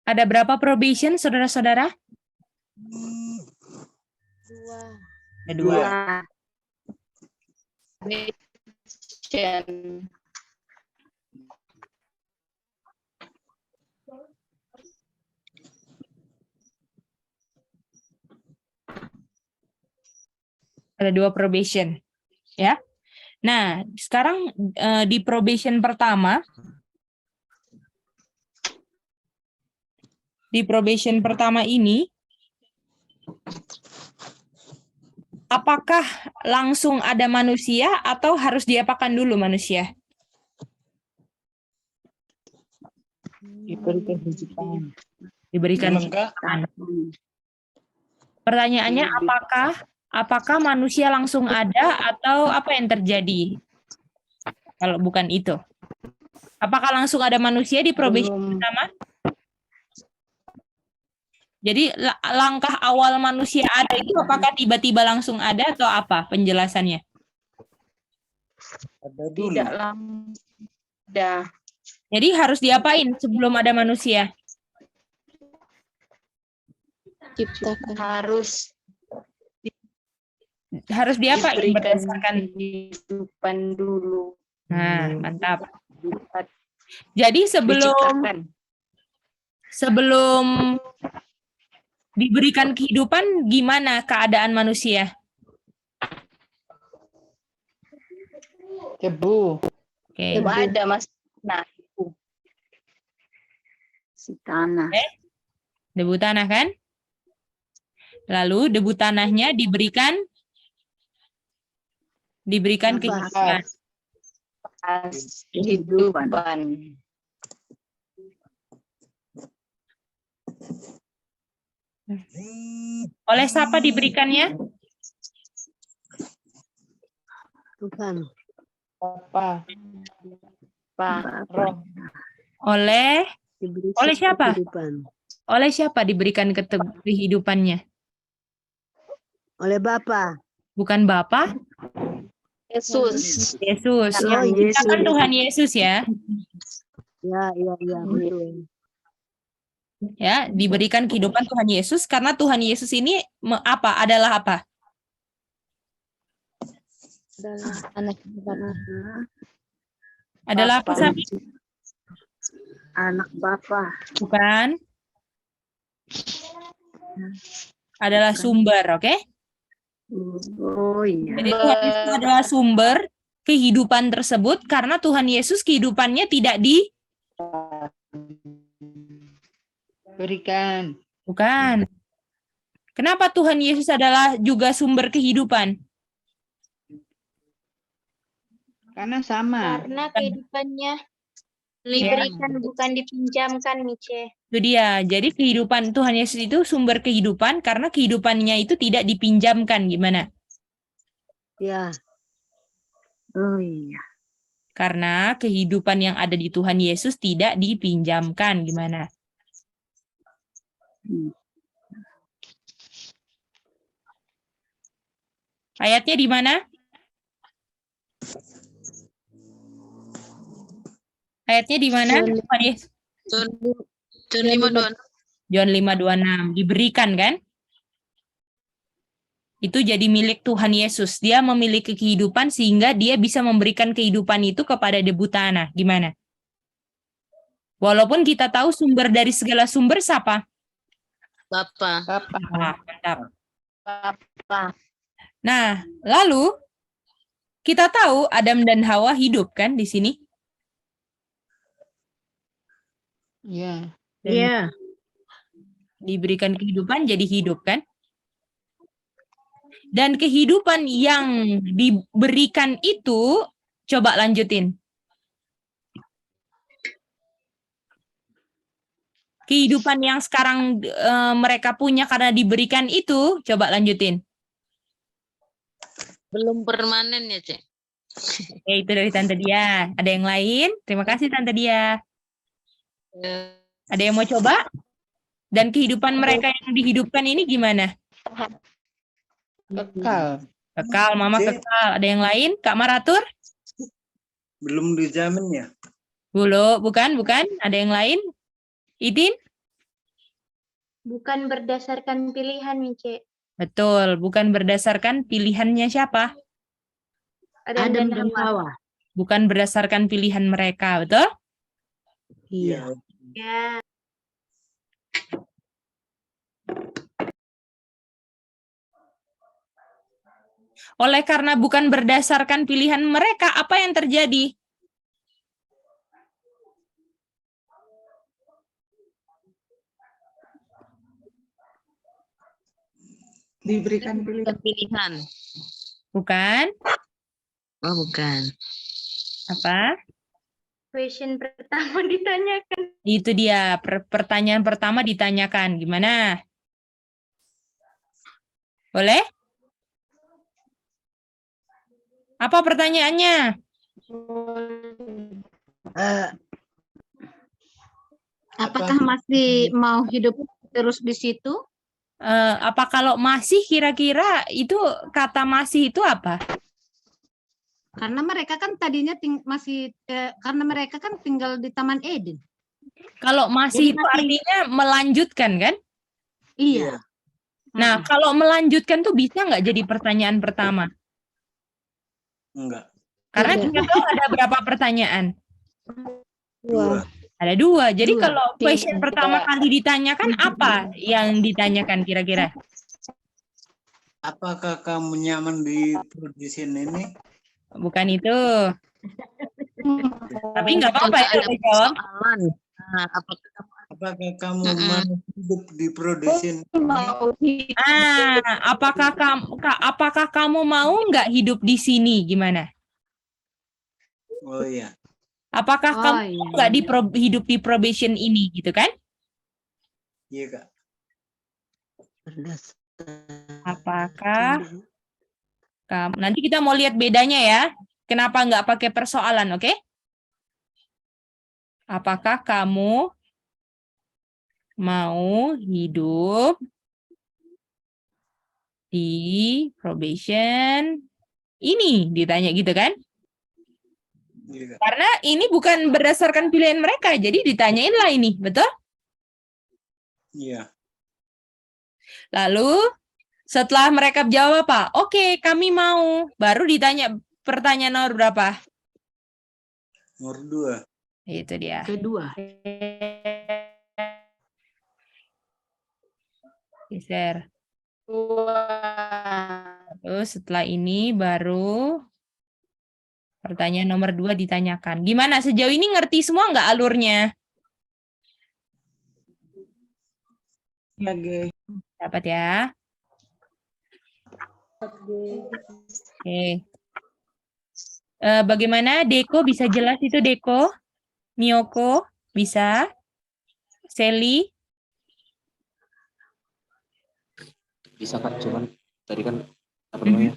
Ada berapa probation, saudara-saudara? Ada dua. Ada dua probation, ya. Nah, sekarang di probation pertama, ini, apakah langsung ada manusia atau harus diapakan dulu manusia? Diberi kehidupan. Diberikan Enggak. kehidupan. Pertanyaannya, apakah manusia langsung ada atau apa yang terjadi? Kalau bukan itu. Apakah langsung ada manusia di probation pertama? Jadi langkah awal manusia ada itu apakah tiba-tiba langsung ada atau apa penjelasannya? Ada dulu. Tidak langsung ada. Jadi harus diapain sebelum ada manusia? Ciptakan. Harus diapain Diberikan berdasarkan? kehidupan dulu. Nah, mantap. Jadi Diciptakan. sebelum diberikan kehidupan, gimana keadaan manusia? Debu. Oke. Coba ada mas. Nah, itu. Si tanah. Debu tanah kan? Lalu debu tanahnya diberikan kehidupan. Kehidupan. Oleh siapa diberikannya? Tuhan. Apa? Pak. Roh. Oleh siapa? Kehidupan. Oleh siapa diberikan kehidupannya? Oleh Bapa. Bukan Bapa? Yesus. Yesus. Oh, Yang diciptakan Yesus. Tuhan Yesus ya. Ya, betul. Ya, diberikan kehidupan Tuhan Yesus karena Tuhan Yesus ini adalah apa? Adalah apa, Sabi? Anak Bapa. Bukan. Adalah sumber, oke? Oh iya. Jadi Tuhan Yesus adalah sumber kehidupan tersebut karena Tuhan Yesus kehidupannya tidak Berikan. Bukan. Kenapa Tuhan Yesus adalah juga sumber kehidupan? Karena sama. Karena kehidupannya diberikan bukan dipinjamkan, Mice. Itu dia. Jadi kehidupan Tuhan Yesus itu sumber kehidupan karena kehidupannya itu tidak dipinjamkan. Gimana? Ya. Oh iya. Karena kehidupan yang ada di Tuhan Yesus tidak dipinjamkan. Gimana? Ayatnya di mana? Ayatnya di mana? Tuhan Yesus. John 5:26. John 5:26. Diberikan kan? Itu jadi milik Tuhan Yesus. Dia memiliki kehidupan sehingga dia bisa memberikan kehidupan itu kepada debu tanah. Gimana? Walaupun kita tahu sumber dari segala sumber siapa? Bapa. Mantap. Bapa. Nah, lalu kita tahu Adam dan Hawa hidup kan di sini? Iya. Iya. Diberikan kehidupan jadi hidup kan? Dan kehidupan yang diberikan itu, coba lanjutin. Kehidupan yang sekarang mereka punya karena diberikan itu, coba lanjutin. Belum permanen ya, Cek. Oke, itu dari Tante Dia. Ada yang lain? Terima kasih Tante Dia. Ada yang mau coba? Dan kehidupan mereka yang dihidupkan ini gimana? Kekal. Kekal, Mama kekal. Ada yang lain? Kak Maratur? Belum dijamin ya? Bukan. Ada yang lain? Idin? Bukan berdasarkan pilihan, Mice. Betul, bukan berdasarkan pilihannya siapa? Adam dan Hawa. Bukan berdasarkan pilihan mereka, betul? Iya. Ya. Oleh karena bukan berdasarkan pilihan mereka, apa yang terjadi? Diberikan pilihan. Pilihan. Bukan? Oh, bukan. Apa? Question pertama ditanyakan. Itu dia, pertanyaan pertama ditanyakan. Gimana? Boleh? Apa pertanyaannya? Apakah masih mau hidup terus di situ? Apa kalau masih kira-kira itu kata masih itu apa? Karena mereka kan tadinya karena mereka kan tinggal di Taman Eden. Kalau masih Jadi itu masih- artinya melanjutkan kan? Iya. Nah, kalau melanjutkan tuh bisa nggak jadi pertanyaan pertama? Enggak. Karena Tidak. kita tahu ada berapa pertanyaan? Dua. Ada dua. Jadi Dua. kalau question pertama kali ditanyakan apa yang ditanyakan kira-kira? Apakah kamu nyaman di produsen ini? Bukan itu. Tapi nggak apa-apa ya Ada boleh jawab. persoalan. Nah, Apakah kamu mau hidup di produsen? Apakah kamu mau nggak hidup di sini? Gimana? Oh iya. Apakah Oh, kamu iya. mau nggak hidup di probation ini, gitu kan? Iya, Kak. Apakah kamu? Nanti kita mau lihat bedanya ya. Kenapa nggak pakai persoalan, oke? Apakah kamu mau hidup di probation ini? Ditanya gitu kan? Iya, Kak. Karena ini bukan berdasarkan pilihan mereka, jadi ditanyain lah ini, betul? Iya. Lalu setelah mereka jawab apa? Oke, kami mau. Baru ditanya pertanyaan nomor berapa? Nomor 2. Itu dia. Kedua. Geser. Terus setelah ini baru pertanyaan nomor 2 ditanyakan. Gimana sejauh ini ngerti semua nggak alurnya? Ya, Ge. Dapat ya? Oke. Bagaimana Deko bisa jelas itu Deko? Miyoko bisa? Sally? Bisa Kak, cuman tadi kan apa namanya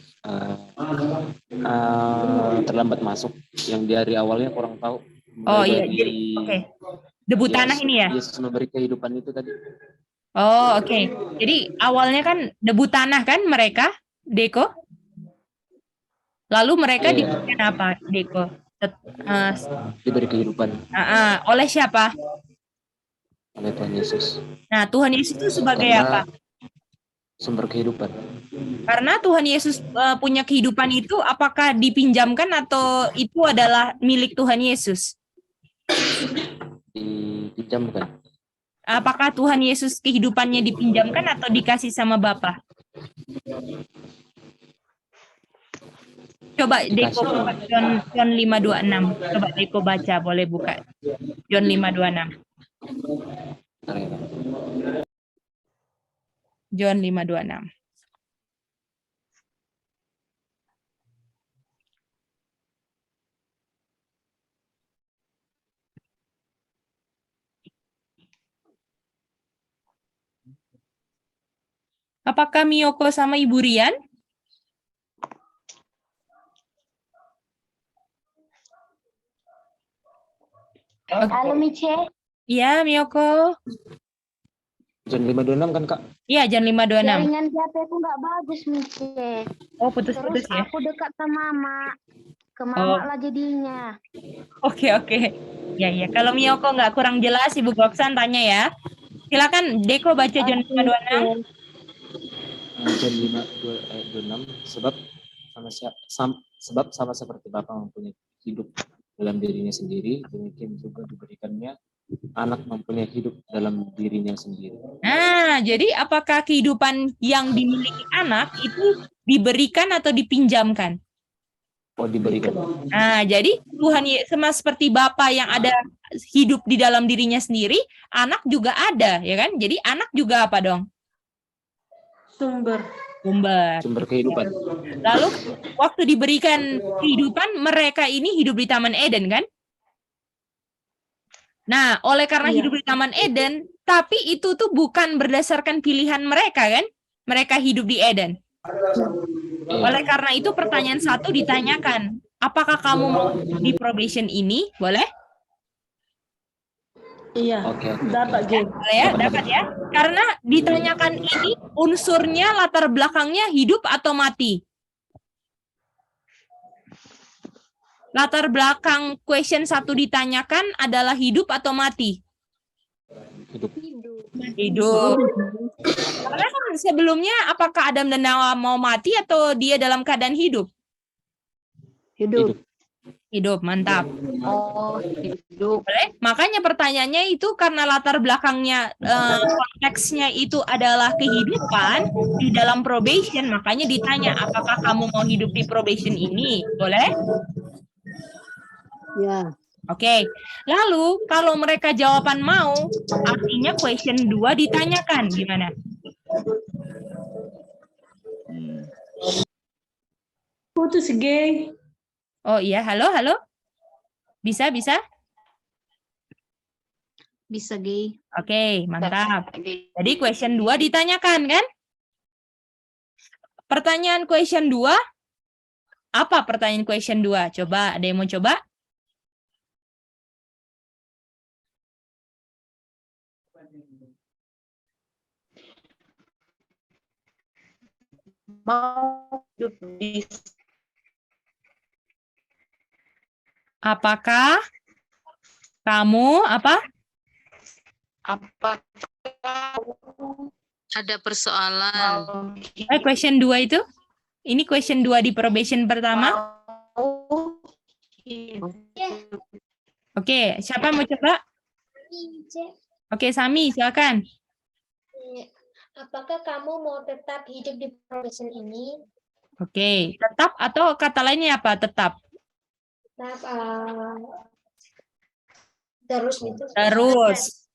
terlambat masuk, yang dari awalnya kurang tahu. Oh Mulai iya, dari jadi oke. Debu tanah ini ya? Yesus memberi kehidupan itu tadi. Oh oke. Jadi awalnya kan debu tanah kan mereka, Deko? Lalu mereka Iya. diberikan apa, Deko? Diberi kehidupan Oleh siapa? oleh Tuhan Yesus. Nah, Tuhan Yesus itu sebagai Karena apa? sumber kehidupan. Karena Tuhan Yesus punya kehidupan itu, apakah dipinjamkan atau itu adalah milik Tuhan Yesus? Dipinjamkan. Apakah Tuhan Yesus kehidupannya dipinjamkan atau dikasih sama Bapa? Coba Deko buka John 5:26. Coba Deko baca, boleh buka. John 5:26. Bentar ya, Kak. John 5:26. Apakah Miyoko sama Ibu Rian? Halo, Mice. Iya, Miyoko. John 5:26 kan Kak? Iya, John 5:26. Jaringan HP aku nggak bagus, Mice. Oh, Terus putus-putus ya. aku dekat sama Mama. Ke Oh. Mama lah jadinya. Oke. Ya. Kalau Miyoko nggak kurang jelas, Ibu Goksan tanya ya. Silakan Deko baca John 5:26. John 5:26 sebab sama seperti Bapa mempunyai hidup dalam dirinya sendiri, demikian juga diberikannya anak mempunyai hidup dalam dirinya sendiri. Nah, jadi apakah kehidupan yang dimiliki anak itu diberikan atau dipinjamkan? Oh, diberikan. Nah, jadi Tuhan sama seperti Bapa yang ada hidup di dalam dirinya sendiri, anak juga ada, ya kan? Jadi anak juga apa dong? Sumber. Sumber kehidupan. Lalu waktu diberikan kehidupan, mereka ini hidup di Taman Eden, kan? Nah, oleh karena hidup di Taman Eden, tapi itu tuh bukan berdasarkan pilihan mereka, kan? Mereka hidup di Eden. Oleh karena itu pertanyaan 1 ditanyakan, apakah kamu mau di probation ini? Boleh? Iya. Oke. Dapat, G. Boleh ya? Dapat ya? Karena ditanyakan ini unsurnya latar belakangnya hidup atau mati? Latar belakang question 1 ditanyakan adalah hidup atau mati? Hidup. Hidup. Karena kan sebelumnya apakah Adam dan Hawa mau mati atau dia dalam keadaan hidup? Hidup. Hidup, mantap. Oh, hidup. Boleh? Makanya pertanyaannya itu karena latar belakangnya konteksnya itu adalah kehidupan di dalam probation, makanya ditanya apakah kamu mau hidup di probation ini? Boleh? Ya. Oke. Lalu kalau mereka jawaban mau, artinya question 2 ditanyakan gimana? Putus, G. Oh iya, halo. Bisa? Bisa, G. Oke, mantap. Jadi question 2 ditanyakan kan? Pertanyaan question 2, apa pertanyaan question 2? Coba, ada yang mau coba? Mau hidup di Apakah kamu apa? Ada persoalan. Question 2 itu? Ini question 2 di probation pertama. Oke, siapa mau coba? Oke, Sami, silakan. Apakah kamu mau tetap hidup di probation ini? Oke, tetap atau kata lainnya apa? Tetap. Tetap terus gitu. Terus.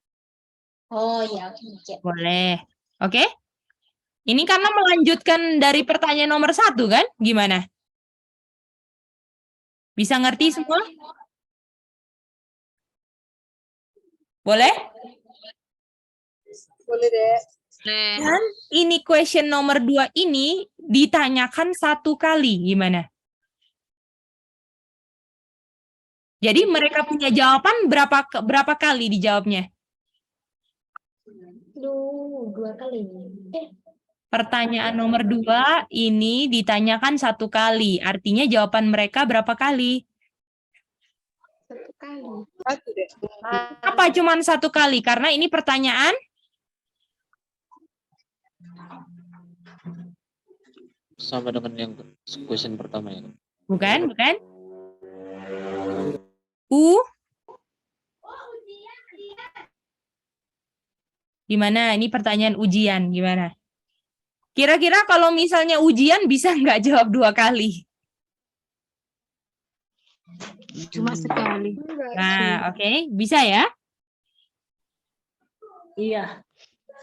Oh ya, oke. Boleh. Oke? Ini karena melanjutkan dari pertanyaan nomor 1 kan? Gimana? Bisa ngerti semua? Boleh? Boleh deh. Dan ini question nomor 2 ini ditanyakan 1 kali. Gimana? Jadi mereka punya jawaban berapa kali dijawabnya? 2 kali. Pertanyaan nomor 2 ini ditanyakan 1 kali. Artinya jawaban mereka berapa kali? 1 kali. Satu deh. Apa cuman 1 kali? Karena ini pertanyaan Sama dengan yang question pertama ya. bukan? Gimana? Ini pertanyaan ujian, gimana? Kira-kira kalau misalnya ujian bisa nggak jawab 2 kali? Cuma sekali. Nah, oke. Bisa ya? Iya.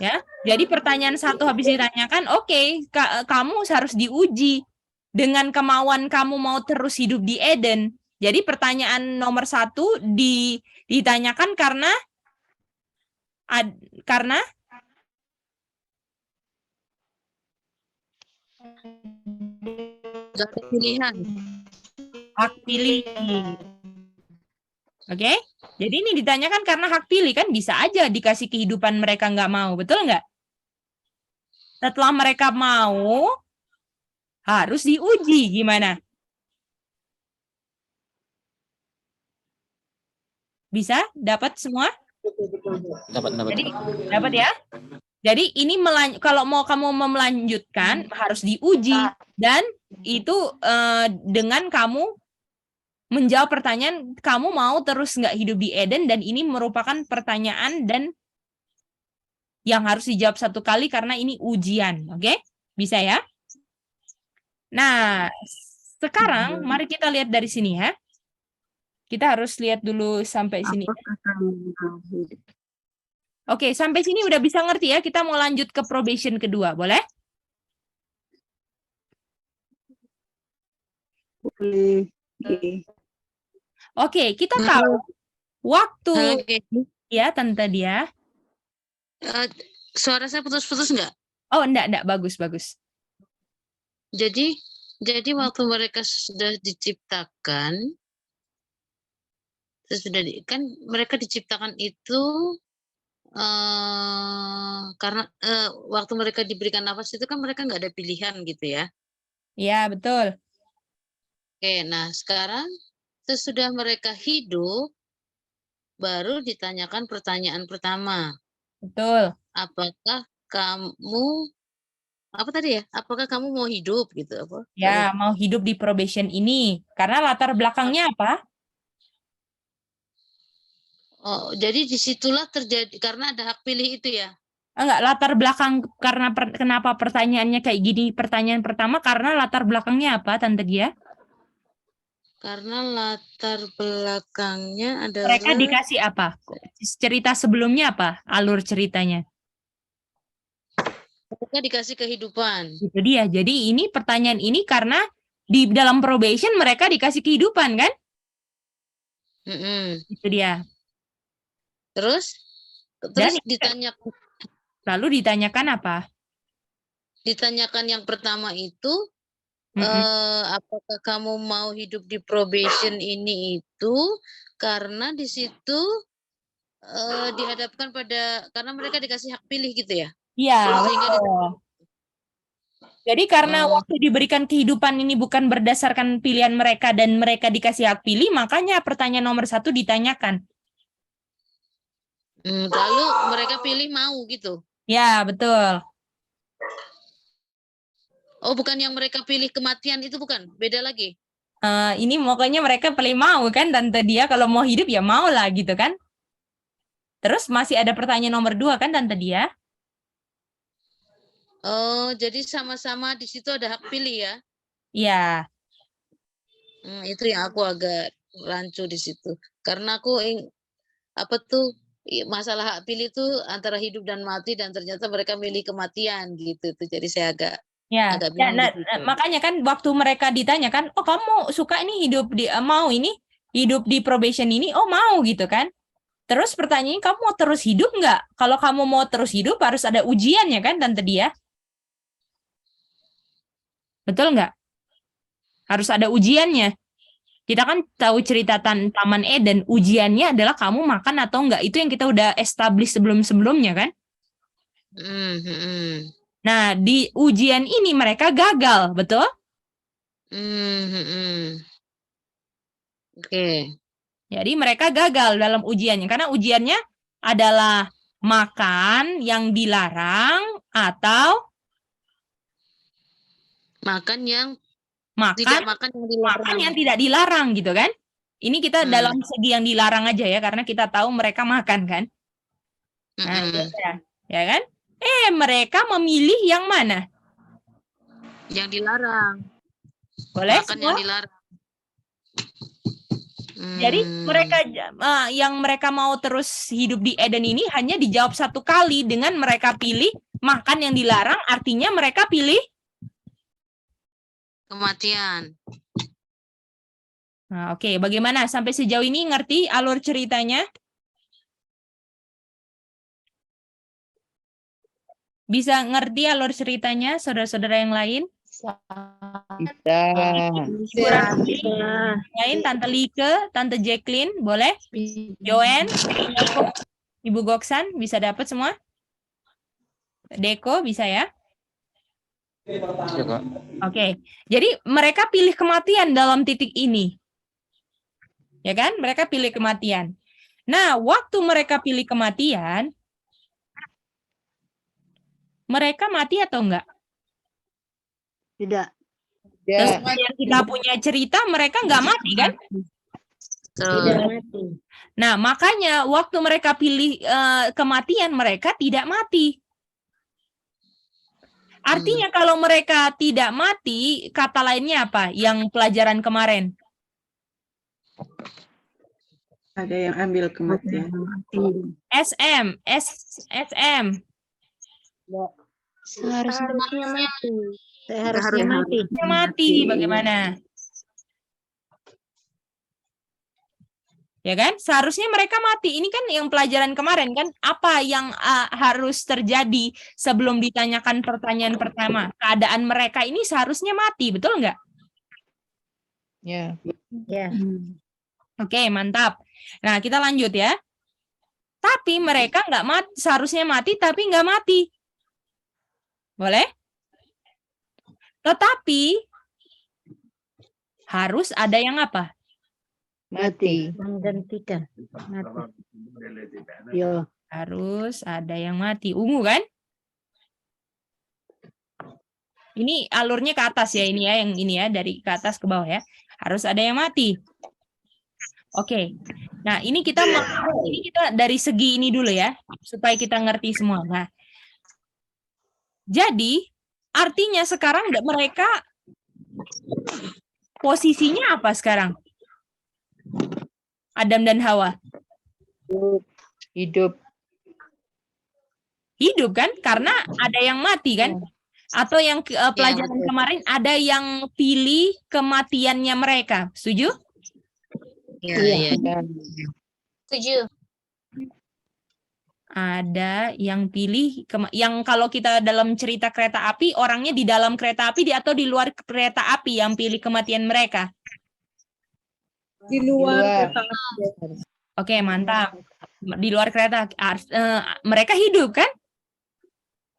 Ya. Jadi pertanyaan 1 habis ditanyakan, oke, kamu harus diuji dengan kemauan kamu mau terus hidup di Eden. Jadi pertanyaan nomor 1 ditanyakan karena Gak ada pilihan. hak pilih. Oke? Jadi ini ditanyakan karena hak pilih, kan bisa aja dikasih kehidupan mereka nggak mau, betul nggak? Setelah mereka mau, harus diuji, gimana? Bisa? Dapat semua? Dapat. Jadi dapat ya. Jadi ini kalau mau kamu melanjutkan harus diuji dan itu dengan kamu menjawab pertanyaan kamu mau terus nggak hidup di Eden, dan ini merupakan pertanyaan dan yang harus dijawab satu kali karena ini ujian. Oke? Bisa ya? Nah, sekarang mari kita lihat dari sini ya. Kita harus lihat dulu sampai sini. Oke, sampai sini udah bisa ngerti ya. Kita mau lanjut ke probation kedua, boleh? Oke, kita tahu waktu ya Tante dia. Suara saya putus-putus nggak? Oh, enggak, bagus. Jadi waktu mereka sudah diciptakan, kan mereka diciptakan itu karena waktu mereka diberikan nafas itu kan mereka nggak ada pilihan gitu ya. Iya, betul. Oke, nah sekarang sesudah mereka hidup, baru ditanyakan pertanyaan pertama. Betul. Apakah kamu, apa tadi ya? Apakah kamu mau hidup gitu? Apa? Ya, mau hidup di probation ini. Karena latar belakangnya apa? Oh, jadi disitulah terjadi, karena ada hak pilih itu ya? Enggak, latar belakang karena kenapa pertanyaannya kayak gini. Pertanyaan pertama karena latar belakangnya apa, Tante Gia? Karena latar belakangnya adalah Mereka dikasih apa? Cerita sebelumnya apa? Alur ceritanya. mereka dikasih kehidupan. Itu dia. Jadi ini pertanyaan ini karena di dalam probation mereka dikasih kehidupan, kan? Itu dia. Terus Dan lalu ditanyakan apa? ditanyakan yang pertama itu, apakah kamu mau hidup di probation ini itu karena di situ dihadapkan pada, karena mereka dikasih hak pilih gitu ya? Iya, Sehingga betul. Jadi karena waktu diberikan kehidupan ini bukan berdasarkan pilihan mereka dan mereka dikasih hak pilih, makanya pertanyaan nomor 1 ditanyakan. Lalu mereka pilih mau gitu? Ya, betul. Oh, bukan yang mereka pilih kematian itu, bukan? Beda lagi? Ini pokoknya mereka paling mau kan, Tante dia kalau mau hidup ya mau lah gitu kan. Terus masih ada pertanyaan nomor 2 kan, Tante dia? Oh, jadi sama-sama di situ ada hak pilih ya? Iya. Itu yang aku agak rancu di situ. Karena aku masalah hak pilih itu antara hidup dan mati, dan ternyata mereka milih kematian gitu. Jadi saya agak bingung di situ. Makanya kan waktu mereka ditanya kan, oh kamu suka ini hidup di mau ini hidup di probation ini, oh mau gitu kan. Terus pertanyaannya, kamu mau terus hidup nggak? Kalau kamu mau terus hidup harus ada ujiannya kan, Tante dia? Betul nggak? Harus ada ujiannya. Kita kan tahu cerita Taman Eden, ujiannya adalah kamu makan atau enggak. Itu yang kita udah establish sebelum-sebelumnya kan? Nah, di ujian ini mereka gagal, betul? Oke. Jadi mereka gagal dalam ujiannya. Karena ujiannya adalah makan yang dilarang atau Makan yang makan yang tidak dilarang gitu kan? Ini kita dalam segi yang dilarang aja ya, karena kita tahu mereka makan kan? Nah, ya kan? Mereka memilih yang mana? Yang dilarang. Boleh Makan semua? yang dilarang. Jadi mereka yang mereka mau terus hidup di Eden ini hanya dijawab satu kali dengan mereka pilih makan yang dilarang, artinya mereka pilih kematian. Nah, oke. Bagaimana sampai sejauh ini ngerti alur ceritanya? Bisa ngerti alur ceritanya, saudara-saudara yang lain? Lain, Tante Like, Tante Jacqueline, boleh? Joanne, Ibu Goksan, bisa dapat semua? Deko, bisa ya? Oke. Jadi mereka pilih kematian dalam titik ini. Ya kan? Mereka pilih kematian. Nah, waktu mereka pilih kematian, mereka mati atau enggak? Tidak. Sesuai yang kita punya cerita, mereka enggak mati kan? Tidak mati. Nah, makanya waktu mereka pilih kematian, mereka tidak mati. Artinya kalau mereka tidak mati, kata lainnya apa? Yang pelajaran kemarin. Ada yang ambil kematian. SM. Seharusnya mati. Seharusnya mati. Mati, bagaimana? Ya kan? Seharusnya mereka mati. Ini kan yang pelajaran kemarin kan, apa yang harus terjadi sebelum ditanyakan pertanyaan pertama? Keadaan mereka ini seharusnya mati, betul nggak? Ya. Oke, mantap. Nah, kita lanjut ya. Tapi mereka nggak mati, seharusnya mati tapi nggak mati. Boleh? Tetapi harus ada yang apa? Mati. Menggantikan. Yo. Harus ada yang mati. Ungu kan? Ini alurnya ke atas ya, ini ya, yang ini ya, dari ke atas ke bawah ya. Harus ada yang mati. Oke. Nah, ini kita dari segi ini dulu ya, supaya kita ngerti semua. Nah, jadi artinya sekarang mereka posisinya apa sekarang? Adam dan Hawa. Hidup. Hidup kan? Karena ada yang mati kan? Atau yang pelajaran kemarin ada yang pilih kematiannya mereka. Setuju? Iya. Setuju. Ada yang pilih yang kalau kita dalam cerita kereta api, orangnya di dalam kereta api atau di luar kereta api yang pilih kematian mereka. Di luar. Oke, mantap. Di luar kereta, mereka hidup kan?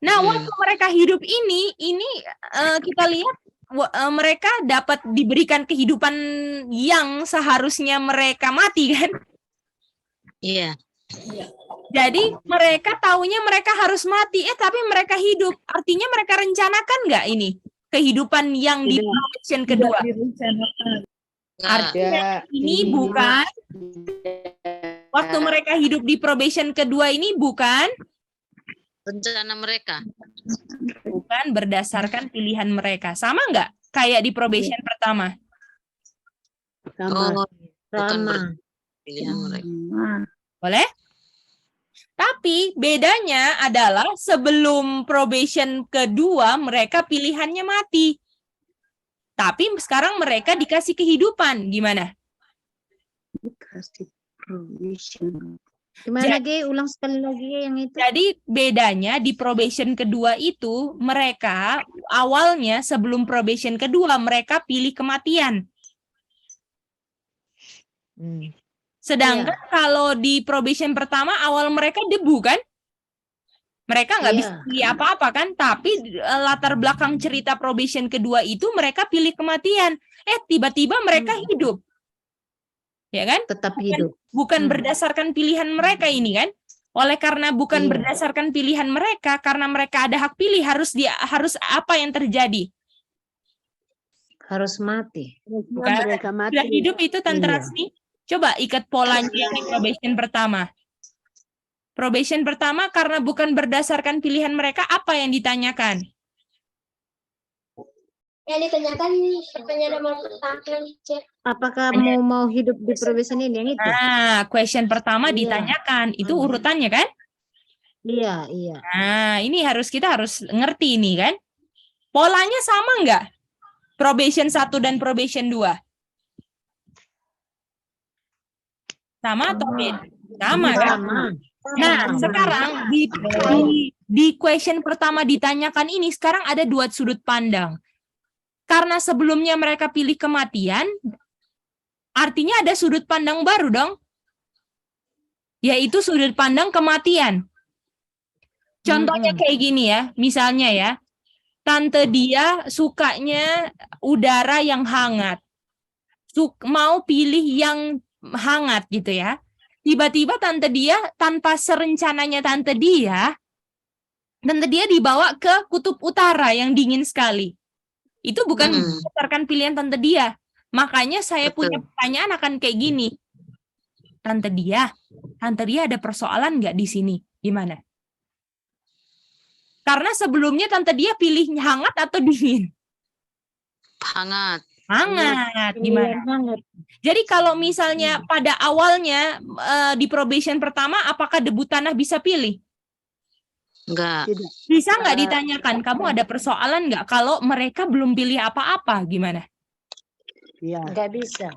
Nah, waktu mereka hidup ini kita lihat mereka dapat diberikan kehidupan yang seharusnya mereka mati kan? Iya. Jadi mereka taunya mereka harus mati, tapi mereka hidup. Artinya mereka rencanakan nggak ini kehidupan yang di probation kedua? Artinya ini bukan waktu mereka hidup di probation kedua ini bukan Rencana mereka. bukan berdasarkan pilihan mereka. Sama nggak kayak di probation pertama? Oh, bukan pilihan mereka. Boleh? Tapi bedanya adalah sebelum probation kedua mereka pilihannya mati. Tapi sekarang mereka dikasih kehidupan. Gimana? Dikasih provision. Gimana lagi? Ulang sekali lagi yang itu. Jadi bedanya di probation kedua itu mereka awalnya sebelum probation kedua mereka pilih kematian. Sedangkan kalau di probation pertama awal mereka debu kan? Mereka nggak bisa pilih apa-apa kan? Tapi latar belakang cerita probation kedua itu mereka pilih kematian. Tiba-tiba mereka hidup. Ya kan? Tetap hidup. Bukan berdasarkan pilihan mereka ini kan? Oleh karena bukan berdasarkan pilihan mereka, karena mereka ada hak pilih, harus apa yang terjadi? Harus mati. Bukan? Mereka mati. Sudah hidup itu Tante Rasmi. Coba ikat polanya yang probation pertama. Probation pertama karena bukan berdasarkan pilihan mereka, apa yang ditanyakan? Yang ditanyakan pertanyaan nomor pertama, Cek. Apakah mau hidup di probation ini yang itu? Nah, question pertama ditanyakan, itu urutannya kan? Iya. Nah, ini kita harus ngerti ini kan? Polanya sama nggak? Probation 1 dan probation 2? Sama atau beda? Sama kan? Nah, sekarang di question pertama ditanyakan ini, sekarang ada dua sudut pandang. Karena sebelumnya mereka pilih kematian, artinya ada sudut pandang baru dong. Yaitu sudut pandang kematian. Contohnya kayak gini ya, misalnya ya, tante dia sukanya udara yang hangat. Mau pilih yang hangat gitu ya. tiba-tiba tante dia tanpa serencananya tante dia dibawa ke kutub utara yang dingin sekali. Itu bukan berdasarkan pilihan tante dia. Makanya saya punya pertanyaan akan kayak gini. Tante dia ada persoalan nggak di sini? Gimana? Karena sebelumnya tante dia pilih hangat atau dingin? Hangat. Hangat. Gimana? Jadi kalau misalnya pada awalnya di probation pertama, apakah debu tanah bisa pilih? Enggak. Bisa nggak ditanyakan, kamu ada persoalan nggak kalau mereka belum pilih apa-apa? Gimana? Nggak bisa.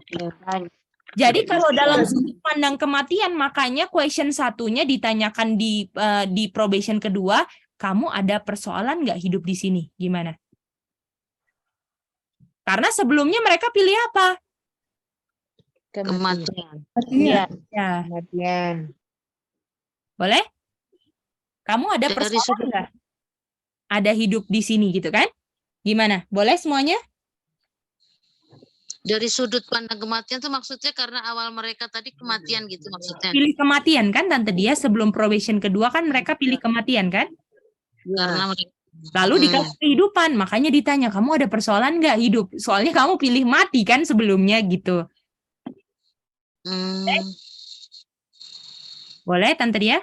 Jadi kalau dalam sudut pandang kematian, makanya question satunya ditanyakan di probation kedua, kamu ada persoalan nggak hidup di sini? Gimana? Karena sebelumnya mereka pilih apa? Kematian. Iya. Ya, Kematian. boleh? Kamu ada Dari persoalan sudut- nggak? Ada hidup di sini gitu kan? Gimana? Boleh semuanya? Dari sudut pandang kematian tuh maksudnya karena awal mereka tadi kematian gitu maksudnya. Pilih kematian kan tante dia sebelum probation kedua kan mereka pilih kematian kan? Karena mereka Lalu dikasih kehidupan, makanya ditanya kamu ada persoalan nggak hidup? Soalnya kamu pilih mati kan sebelumnya gitu. Boleh tante dia?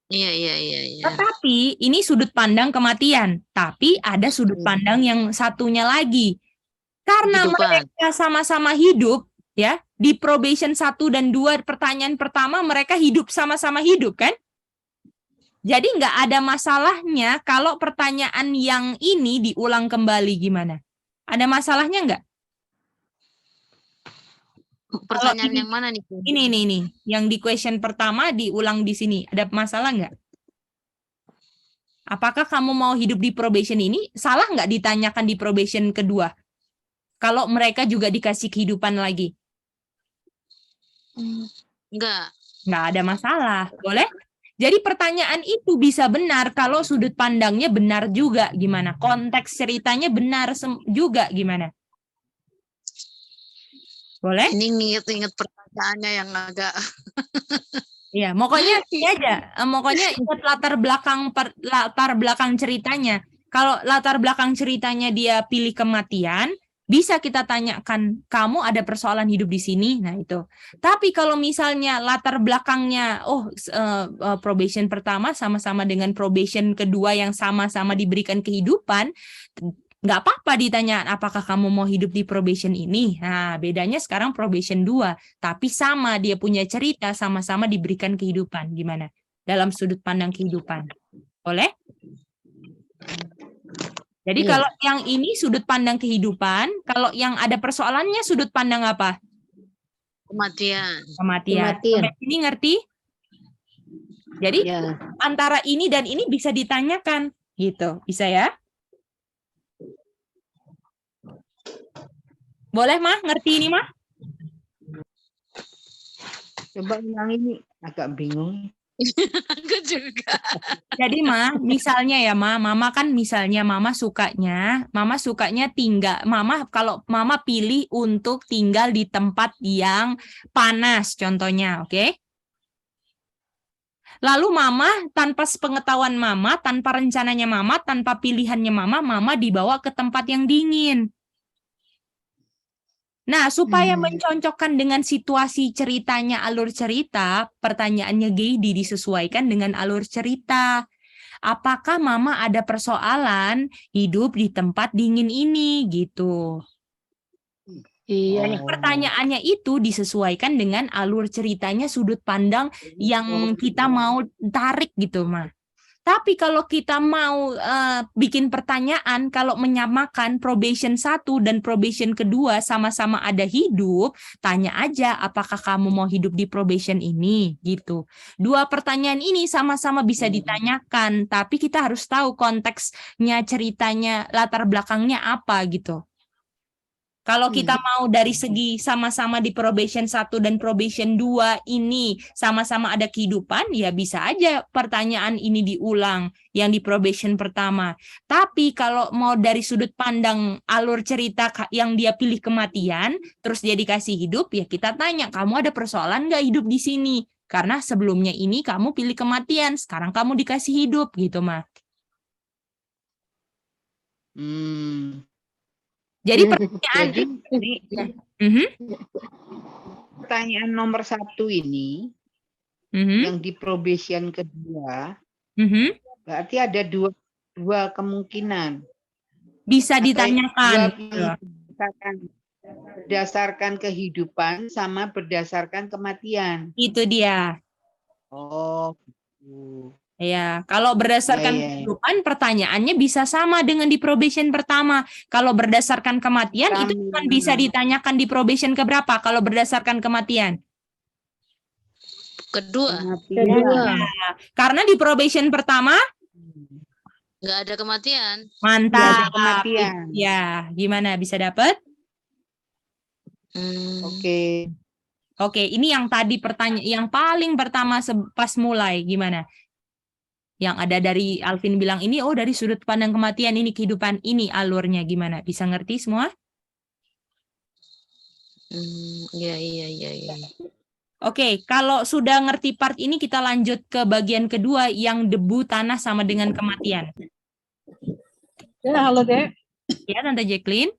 Iya. Tetapi ini sudut pandang kematian. Tapi ada sudut pandang yang satunya lagi. Karena Kehidupan. mereka sama-sama hidup, ya di probation 1 dan 2 pertanyaan pertama mereka hidup sama-sama hidup kan? Jadi nggak ada masalahnya kalau pertanyaan yang ini diulang kembali gimana? Ada masalahnya nggak? Pertanyaan ini- yang mana nih? Ini, yang di question pertama diulang di sini. Ada masalah nggak? Apakah kamu mau hidup di probation ini? Salah nggak ditanyakan di probation kedua? Kalau mereka juga dikasih kehidupan lagi? Enggak. Nggak ada masalah. Boleh? Jadi pertanyaan itu bisa benar kalau sudut pandangnya benar juga. Gimana? Konteks ceritanya benar juga. Gimana? Boleh? Ini inget-inget pertanyaannya yang agak Iya, pokoknya ini aja. Pokoknya ingat latar belakang ceritanya. Kalau latar belakang ceritanya dia pilih kematian, bisa kita tanyakan, kamu ada persoalan hidup di sini? Nah, itu. Tapi kalau misalnya latar belakangnya, probation pertama sama-sama dengan probation kedua yang sama-sama diberikan kehidupan, nggak apa-apa ditanya apakah kamu mau hidup di probation ini. Nah, bedanya sekarang probation 2, tapi sama dia punya cerita, sama-sama diberikan kehidupan. Gimana? Dalam sudut pandang kehidupan. Boleh? Jadi kalau yang ini sudut pandang kehidupan, kalau yang ada persoalannya sudut pandang apa? kematian. Kematian. Sampai ini ngerti? Jadi antara ini dan ini bisa ditanyakan, gitu. Bisa ya? Boleh, Mah? Ngerti ini, Mah? Coba ulang ini, agak bingung. Aku juga. Jadi, Mah, misalnya ya, Mama kan misalnya Mama sukanya kalau Mama pilih untuk tinggal di tempat yang panas, contohnya, oke? Lalu Mama, tanpa sepengetahuan Mama, tanpa rencananya Mama, tanpa pilihannya Mama dibawa ke tempat yang dingin. Nah, supaya mencocokkan dengan situasi ceritanya, alur cerita, pertanyaannya Geidi disesuaikan dengan alur cerita. Apakah Mama ada persoalan hidup di tempat dingin ini, gitu. Iya. Pertanyaannya itu disesuaikan dengan alur ceritanya, sudut pandang yang kita mau tarik gitu, Ma. Tapi kalau kita mau bikin pertanyaan, kalau menyamakan probation 1 dan probation kedua sama-sama ada hidup, tanya aja apakah kamu mau hidup di probation ini, gitu. Dua pertanyaan ini sama-sama bisa ditanyakan, tapi kita harus tahu konteksnya, ceritanya, latar belakangnya apa, gitu. Kalau kita mau dari segi sama-sama di probation 1 dan probation 2 ini sama-sama ada kehidupan, ya bisa aja pertanyaan ini diulang yang di probation pertama. Tapi kalau mau dari sudut pandang alur cerita yang dia pilih kematian, terus dia dikasih hidup, ya kita tanya, kamu ada persoalan nggak hidup di sini? Karena sebelumnya ini kamu pilih kematian, sekarang kamu dikasih hidup gitu, Ma. Jadi pertanyaan Jadi ini Mhm, pertanyaan nomor 1 ini mhm, yang di probation kedua, mhm. berarti ada dua kemungkinan. Bisa Dua ditanyakan. berdasarkan kehidupan sama berdasarkan kematian. Itu dia. Oh, gitu. Ya, kalau berdasarkan Ya. kehidupan, pertanyaannya bisa sama dengan di probation pertama. Kalau berdasarkan kematian, itu Sama. kan bisa ditanyakan di probation keberapa kalau berdasarkan kematian. Kedua, Kematian. Karena di probation pertama, nggak ada kematian. mantap. Nggak ada kematian. Ya, gimana bisa dapat? Oke. Oke, ini yang tadi pertanyaan yang paling pertama pas mulai gimana? Yang ada dari Alvin bilang ini, oh dari sudut pandang kematian ini kehidupan ini alurnya gimana? Bisa ngerti semua? Iya. Oke, kalau sudah ngerti part ini kita lanjut ke bagian kedua yang debu, tanah sama dengan kematian. Ya, halo Dek. Ya, Tante Jacqueline.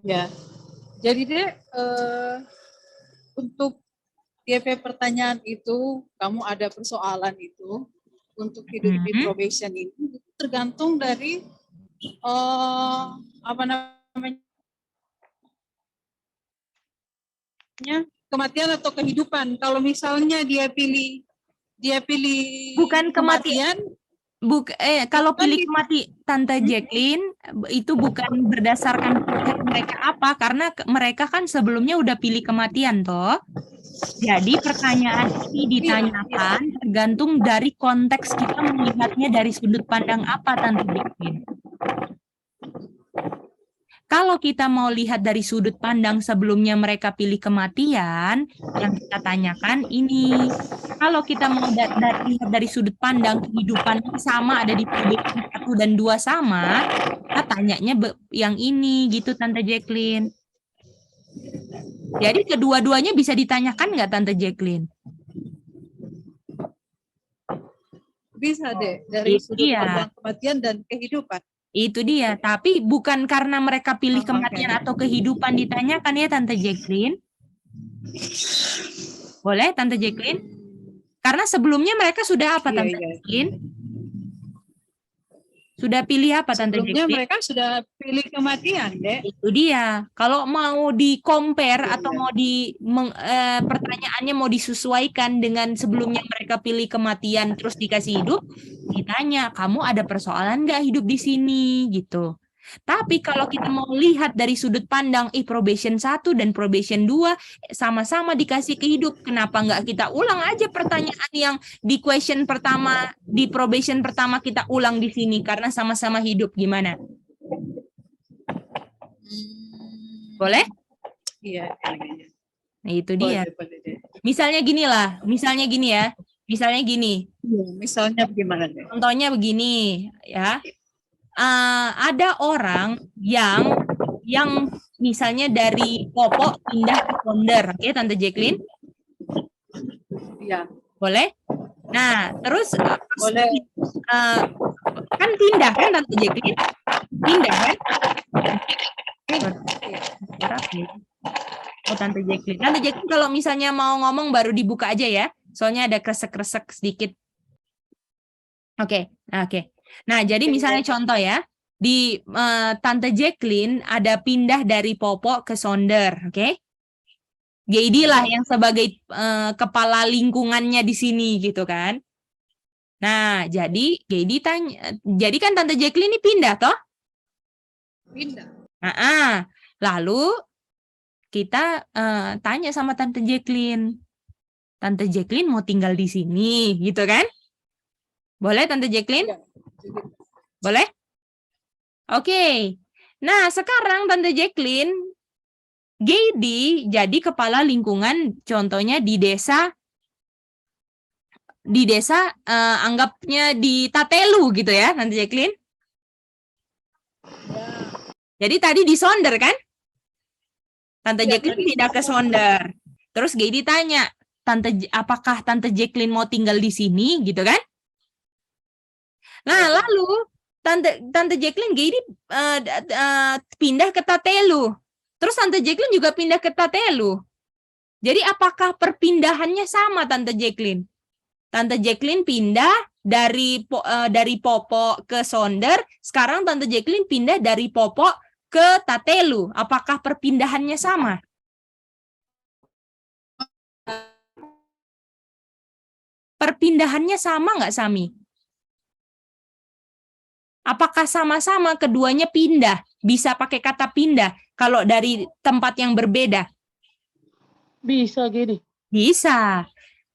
Ya, jadi Dek, untuk DP pertanyaan itu, kamu ada persoalan itu untuk hidup di probation ini tergantung dari apa namanya kematian atau kehidupan. Kalau misalnya dia pilih bukan kematian. Kalau pilih kematian, Tante Jacqueline, itu bukan berdasarkan pilihan mereka apa, karena mereka kan sebelumnya udah pilih kematian, toh. Jadi pertanyaan ini ditanyakan tergantung dari konteks kita melihatnya dari sudut pandang apa, Tante Jacqueline. Kalau kita mau lihat dari sudut pandang sebelumnya mereka pilih kematian, yang kita tanyakan ini. Kalau kita mau lihat dari sudut pandang kehidupan sama ada di probation 1 dan 2 sama, kita tanyanya yang ini gitu, Tante Jacqueline. Jadi kedua-duanya bisa ditanyakan nggak, Tante Jacqueline? bisa deh dari sudut pandang kematian dan kehidupan. Itu dia, tapi bukan karena mereka pilih kematian atau kehidupan ditanyakan ya, Tante Jacqueline. Boleh, Tante Jacqueline? Karena sebelumnya mereka sudah apa, Tante Jacqueline? Sudah pilih apa, Tante Jacqueline? Sebelumnya mereka sudah pilih kematian, Dek. Itu dia. Kalau mau di-compare atau mau pertanyaannya mau disesuaikan dengan sebelumnya mereka pilih kematian terus dikasih hidup, ditanya, kamu ada persoalan nggak hidup di sini? Gitu. Tapi kalau kita mau lihat dari sudut pandang probation 1 dan probation 2 sama-sama dikasih kehidup, kenapa nggak kita ulang aja pertanyaan yang di question pertama, di probation pertama kita ulang di sini karena sama-sama hidup, gimana? Boleh? Iya. Nah, itu dia. Misalnya gini ya. Misalnya gini. Misalnya bagaimana? Contohnya begini ya. Ada orang yang misalnya dari Popok pindah ke Ponder, oke, Tante Jacqueline? Iya. Boleh? Nah, terus boleh. Kan pindah kan, Tante Jacqueline? Pindah kan? Oh, Tante Jacqueline. Tante Jacqueline kalau misalnya mau ngomong baru dibuka aja ya. Soalnya ada kresek-kresek sedikit. Oke. Nah, jadi misalnya contoh ya, di Tante Jacqueline ada pindah dari Popok ke Sonder, oke? JD lah yang sebagai kepala lingkungannya di sini gitu kan. Nah, jadi JD tanya, jadi kan Tante Jacqueline ini pindah toh? Pindah. Lalu kita tanya sama Tante Jacqueline. Tante Jacqueline mau tinggal di sini gitu kan? Boleh, Tante Jacqueline? Ya. Boleh? Oke. Nah, sekarang Tante Jacqueline, Gedi jadi kepala lingkungan, contohnya di desa anggapnya di Tatelu gitu ya, Tante Jacqueline? Ya. Jadi tadi di Sonder kan? Tante Jacqueline tidak ke Sonder. Terus Gedi tanya, apakah Tante Jacqueline mau tinggal di sini gitu kan? Nah, lalu Tante Jacqueline gini pindah ke Tatelu. Terus Tante Jacqueline juga pindah ke Tatelu. Jadi apakah perpindahannya sama Tante Jacqueline? Tante Jacqueline pindah dari Popo ke Sonder, sekarang Tante Jacqueline pindah dari Popo ke Tatelu. Apakah perpindahannya sama? Perpindahannya sama nggak, Sami? Apakah sama-sama keduanya pindah? Bisa pakai kata pindah kalau dari tempat yang berbeda? Bisa gini. Bisa.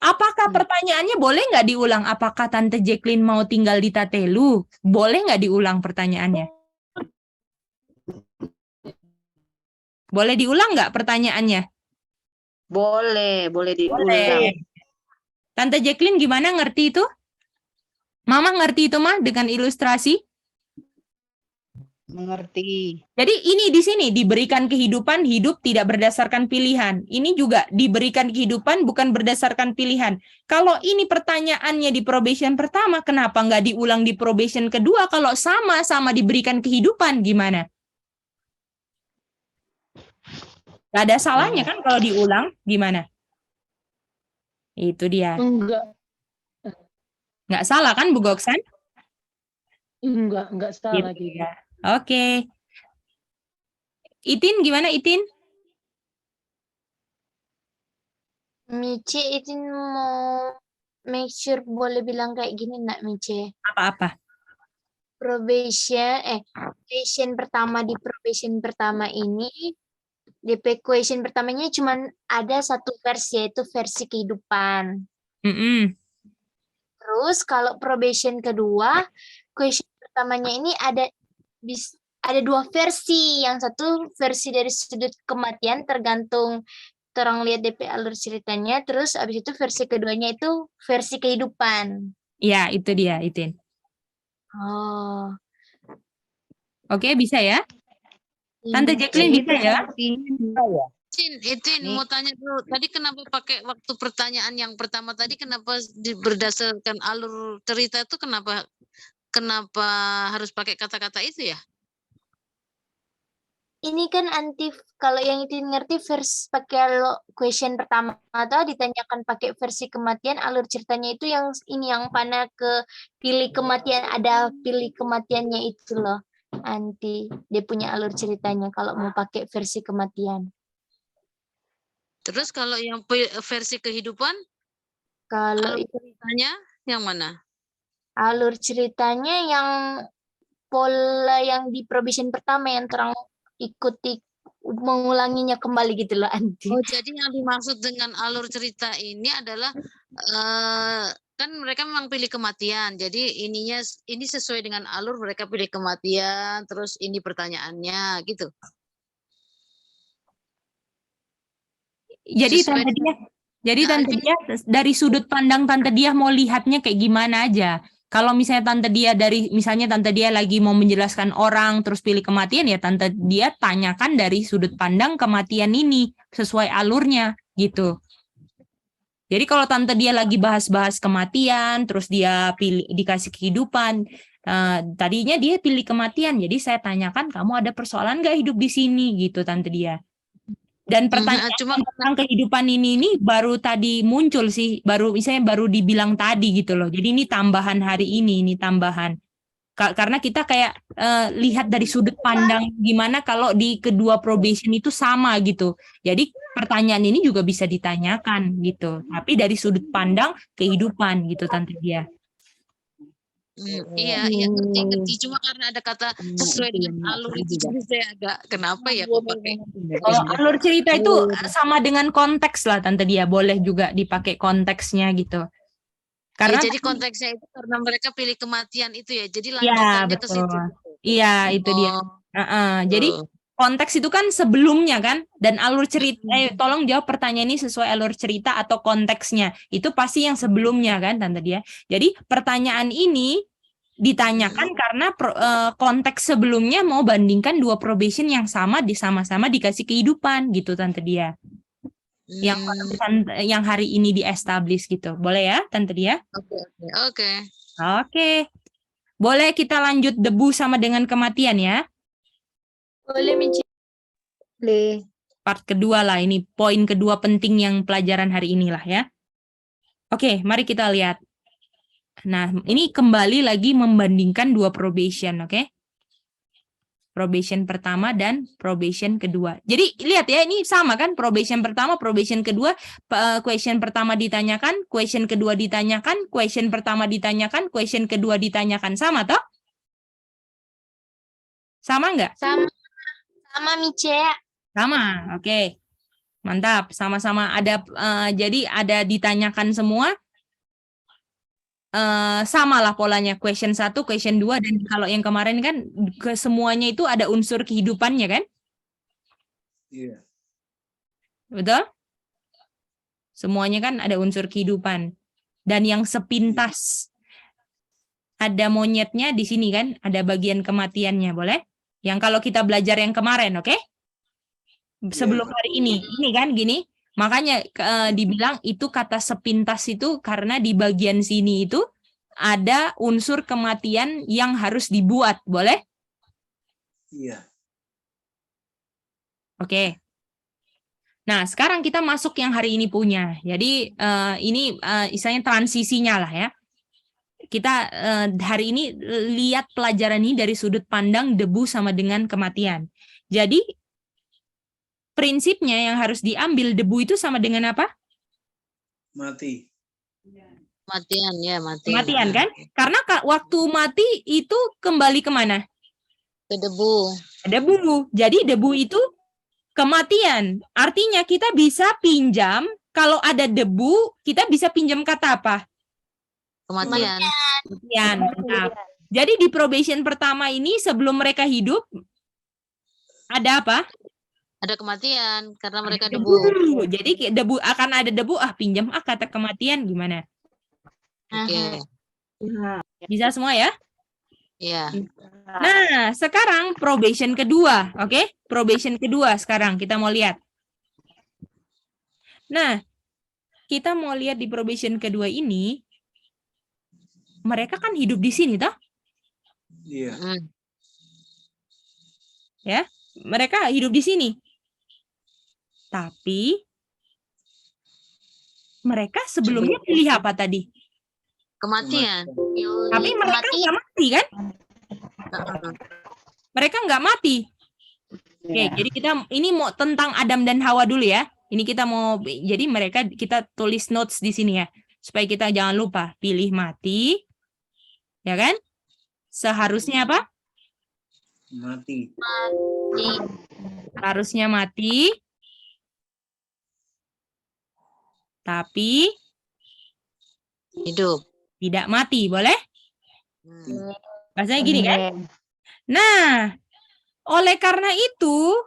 Apakah pertanyaannya boleh nggak diulang? Apakah Tante Jacqueline mau tinggal di Tatelu? Boleh nggak diulang pertanyaannya? Boleh diulang nggak pertanyaannya? Boleh diulang. Boleh. Tante Jacqueline gimana, ngerti itu? Mama ngerti itu mah dengan ilustrasi? Mengerti. Jadi ini di sini diberikan kehidupan, hidup tidak berdasarkan pilihan. Ini juga diberikan kehidupan bukan berdasarkan pilihan. Kalau ini pertanyaannya di probation pertama, kenapa nggak diulang di probation kedua? Kalau sama-sama diberikan kehidupan, gimana? Gak ada salahnya kan kalau diulang, gimana? Itu dia. Enggak. Nggak salah kan, Bu Goksan? Enggak salah Gitu gitu. ya. Oke. Itin gimana, Itin? Mice itu mau make sure boleh bilang kayak gini nak Mice. Apa-apa? Probation pertama di probation pertama ini DP question pertamanya cuma ada satu versi, yaitu versi kehidupan. Terus kalau probation kedua, question pertamanya ini ada dua versi. Yang satu versi dari sudut kematian, tergantung orang lihat DP alur ceritanya. Terus abis itu versi keduanya itu versi kehidupan. Ya, itu dia, Itin. Oh. Oke, bisa ya? Tante Jacqueline bisa ya? Itin mau tanya dulu, tadi kenapa pakai waktu pertanyaan yang pertama tadi, kenapa berdasarkan alur cerita itu kenapa harus pakai kata-kata itu ya? Ini kan kalau yang itu ngerti versi pakai question pertama atau ditanyakan pakai versi kematian, alur ceritanya itu yang panah ke pilih kematian, ada pilih kematiannya itu loh. Dia punya alur ceritanya kalau mau pakai versi kematian. Terus kalau yang versi kehidupan? Kalau alur ceritanya yang mana? Alur ceritanya yang pola yang di probation pertama yang terang ikuti mengulanginya kembali gitu loh, Anti. Oh, jadi yang dimaksud dengan alur cerita ini adalah kan mereka memang pilih kematian. Jadi ini sesuai dengan alur, mereka pilih kematian, terus ini pertanyaannya gitu. Jadi Tante Dia dari sudut pandang Tante Dia mau lihatnya kayak gimana aja. Kalau misalnya Tante Dia lagi mau menjelaskan orang terus pilih kematian, ya Tante Dia tanyakan dari sudut pandang kematian ini sesuai alurnya gitu. Jadi kalau Tante Dia lagi bahas-bahas kematian terus dia dikasih kehidupan, tadinya dia pilih kematian. Jadi saya tanyakan, kamu ada persoalan nggak hidup di sini gitu Tante Dia. Dan pertanyaan tentang kehidupan ini baru tadi muncul sih, baru dibilang tadi gitu loh. Jadi ini tambahan hari ini tambahan. Karena kita kayak lihat dari sudut pandang gimana kalau di kedua probation itu sama gitu. Jadi pertanyaan ini juga bisa ditanyakan gitu. Tapi dari sudut pandang kehidupan gitu Tante Dia. Iya, ngerti. Cuma karena ada kata sesuai dengan alur itu, jadi saya agak kenapa ya kok pakai. Kalau alur cerita itu sama dengan konteks lah Tante Dia, boleh juga dipakai konteksnya gitu. Karena jadi konteksnya itu karena mereka pilih kematian itu ya, jadi lanjutannya ke situ. Iya, itu dia. Jadi konteks itu kan sebelumnya kan, dan alur cerita. Tolong jawab pertanyaan ini sesuai alur cerita atau konteksnya. Itu pasti yang sebelumnya kan, Tante Dia. Jadi pertanyaan ini ditanyakan karena konteks sebelumnya mau bandingkan dua probation yang sama, sama-sama dikasih kehidupan gitu Tante Dia. yang hari ini di-establish gitu. Boleh ya, Tante Dia? Oke. Oke. Boleh kita lanjut debu sama dengan kematian ya? Boleh, Michi. Boleh. Part kedua lah, ini poin kedua penting yang pelajaran hari inilah ya. Oke, mari kita lihat. Nah, ini kembali lagi membandingkan dua probation, oke? Probation pertama dan probation kedua. Jadi lihat ya, ini sama kan, probation pertama, probation kedua, question pertama ditanyakan, question kedua ditanyakan, question pertama ditanyakan, question kedua ditanyakan, sama toh? Sama nggak? Sama Michi. Sama, oke. Mantap, sama-sama ada, jadi ada ditanyakan semua, sama lah polanya, question 1, question 2, dan kalau yang kemarin kan ke semuanya itu ada unsur kehidupannya kan? Iya. Betul? Semuanya kan ada unsur kehidupan. Dan yang sepintas, ada monyetnya di sini kan, ada bagian kematiannya, boleh? Yang kalau kita belajar yang kemarin, oke? Sebelum hari ini kan gini, makanya dibilang itu kata sepintas itu karena di bagian sini itu ada unsur kematian yang harus dibuat, boleh? Iya. Oke. Nah, sekarang kita masuk yang hari ini punya. Jadi ini istilahnya transisinya lah ya. Kita hari ini lihat pelajaran ini dari sudut pandang debu sama dengan kematian. Jadi prinsipnya yang harus diambil, debu itu sama dengan apa? Mati. Matian ya, mati. Kematian kan? Karena waktu mati itu kembali kemana? Ke debu. Debu. Jadi debu itu kematian. Artinya kita bisa pinjam, kalau ada debu, kita bisa pinjam kata apa? Kematian. Kematian. Mantap. Jadi di probation pertama ini sebelum mereka hidup, ada apa? Ada kematian karena mereka Debu. debu. Jadi debu akan ada debu, pinjam kata kematian gimana? Oke. Bisa semua ya? Iya. Nah, sekarang probation kedua, oke? Probation kedua sekarang kita mau lihat. Nah, kita mau lihat di probation kedua ini, mereka kan hidup di sini, toh? Iya. Ya, mereka hidup di sini. Tapi mereka sebelumnya pilih apa tadi? Kematian. Tapi mereka nggak mati kan? Mereka nggak mati. Oke, jadi kita ini mau tentang Adam dan Hawa dulu ya. Ini kita mau, jadi mereka kita tulis notes di sini ya, supaya kita jangan lupa pilih mati, ya kan? Seharusnya apa? Mati. Harusnya mati. Tapi hidup. Tidak mati, boleh? Bahasanya gini kan? Nah, oleh karena itu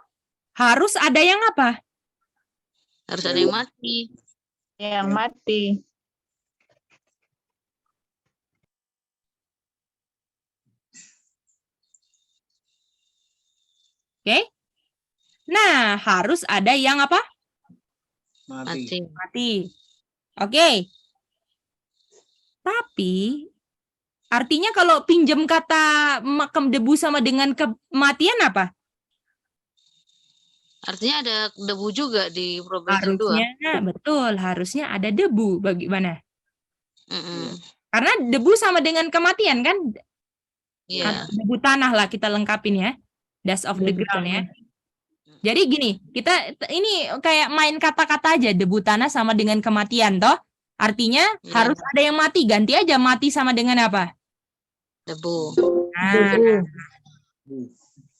harus ada yang apa? Harus ada yang mati. Yang mati. Oke? Nah, harus ada yang apa? Mati. Mati. Oke. Tapi artinya kalau pinjam kata makam debu sama dengan kematian apa? Artinya ada debu juga di probation 2. Harusnya, betul. Harusnya ada debu. Bagaimana? Karena debu sama dengan kematian kan? Iya. Debu tanah lah kita lengkapin ya. Dust of the ground ya. Jadi gini, kita ini kayak main kata-kata aja, debu tanah sama dengan kematian toh. Artinya harus ada yang mati, ganti aja mati sama dengan apa? Debu. Nah,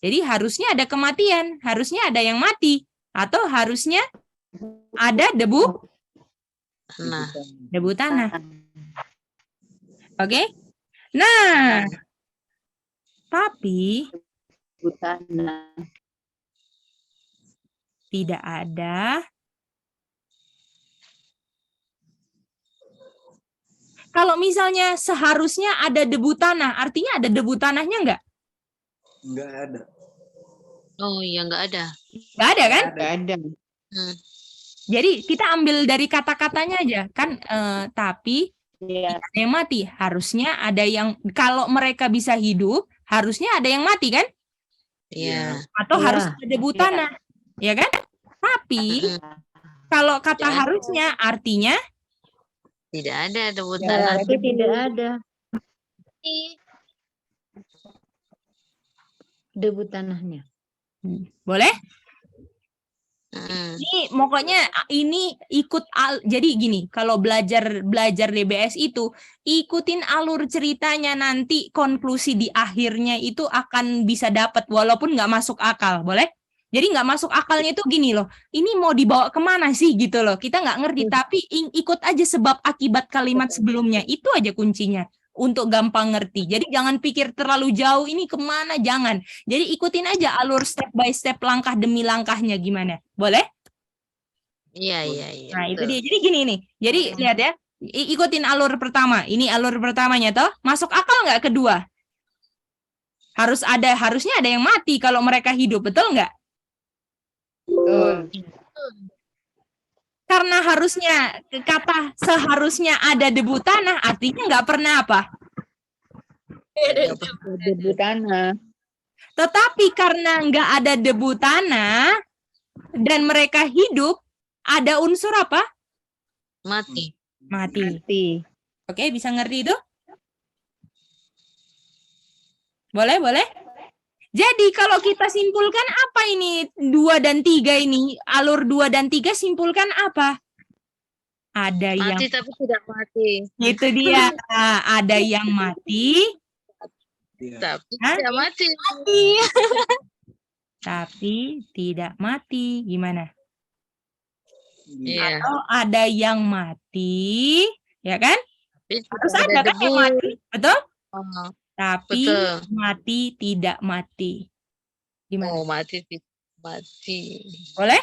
jadi harusnya ada kematian, harusnya ada yang mati, atau harusnya ada debu debu tanah. Oke? Nah, tapi Debu tanah. tidak ada. Kalau misalnya seharusnya ada debu tanah, artinya ada debu tanahnya enggak? Enggak ada. Oh iya, enggak ada. Enggak ada kan? Enggak ada. Jadi kita ambil dari kata-katanya aja kan, tapi Iya. tidak ada yang mati. Harusnya ada yang, kalau mereka bisa hidup, harusnya ada yang mati kan? Iya. Atau Iya. harus ada debu tanah, ya kan? Tapi kalau kata Tidak. harusnya artinya Tidak ada debu Ya, tanah. berarti tidak ada debu tanahnya. boleh? Mm. Ini pokoknya ini ikut jadi gini, kalau belajar DBS itu ikutin alur ceritanya, nanti konklusi di akhirnya itu akan bisa dapat walaupun nggak masuk akal, boleh? Jadi nggak masuk akalnya itu gini loh, ini mau dibawa kemana sih gitu loh, kita nggak ngerti, tapi ikut aja sebab akibat kalimat sebelumnya, itu aja kuncinya untuk gampang ngerti. Jadi jangan pikir terlalu jauh ini kemana, jangan. Jadi ikutin aja alur step by step, langkah demi langkahnya gimana, boleh? Iya. Nah itu betul. dia, jadi gini nih, jadi lihat ya, ikutin alur pertama, ini alur pertamanya toh, masuk akal nggak kedua? Harusnya ada yang mati kalau mereka hidup, betul nggak? Betul. Karena harusnya, kata seharusnya ada debu tanah, artinya nggak pernah apa? Debu tanah. Tetapi karena nggak ada debu tanah dan mereka hidup, ada unsur apa? Mati. Mati. Mati. Oke, bisa ngerti itu? Boleh? Jadi kalau kita simpulkan apa ini 2 dan 3 ini? Alur 2 dan 3 simpulkan apa? Ada yang Mati tapi tidak mati. itu dia. Ada yang mati, Iya. Tapi Hah? tidak mati. tapi tidak mati. Gimana? Iya. Atau ada yang mati, ya kan? Tapi Harus tidak ada kan yang mati, betul? Oh, Tapi betul. mati tidak mati. Gimana? Oh, mati tidak mati. Boleh?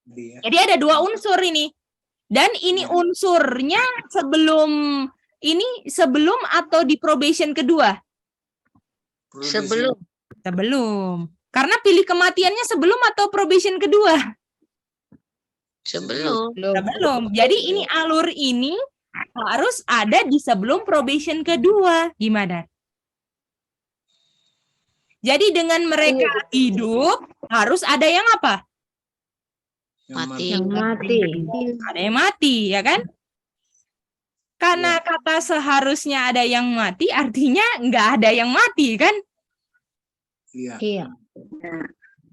Dia. Jadi ada 2 unsur ini. Dan ini unsurnya sebelum atau di probation kedua? Sebelum. Sebelum. Karena pilih kematiannya sebelum atau probation kedua? Sebelum. Sebelum. Jadi ini alur ini harus ada di sebelum probation kedua. Gimana? Jadi dengan mereka hidup, harus ada yang apa? Mati. Yang mati. Ada yang mati, ya kan? Karena kata seharusnya ada yang mati, artinya nggak ada yang mati, kan? Iya. Iya.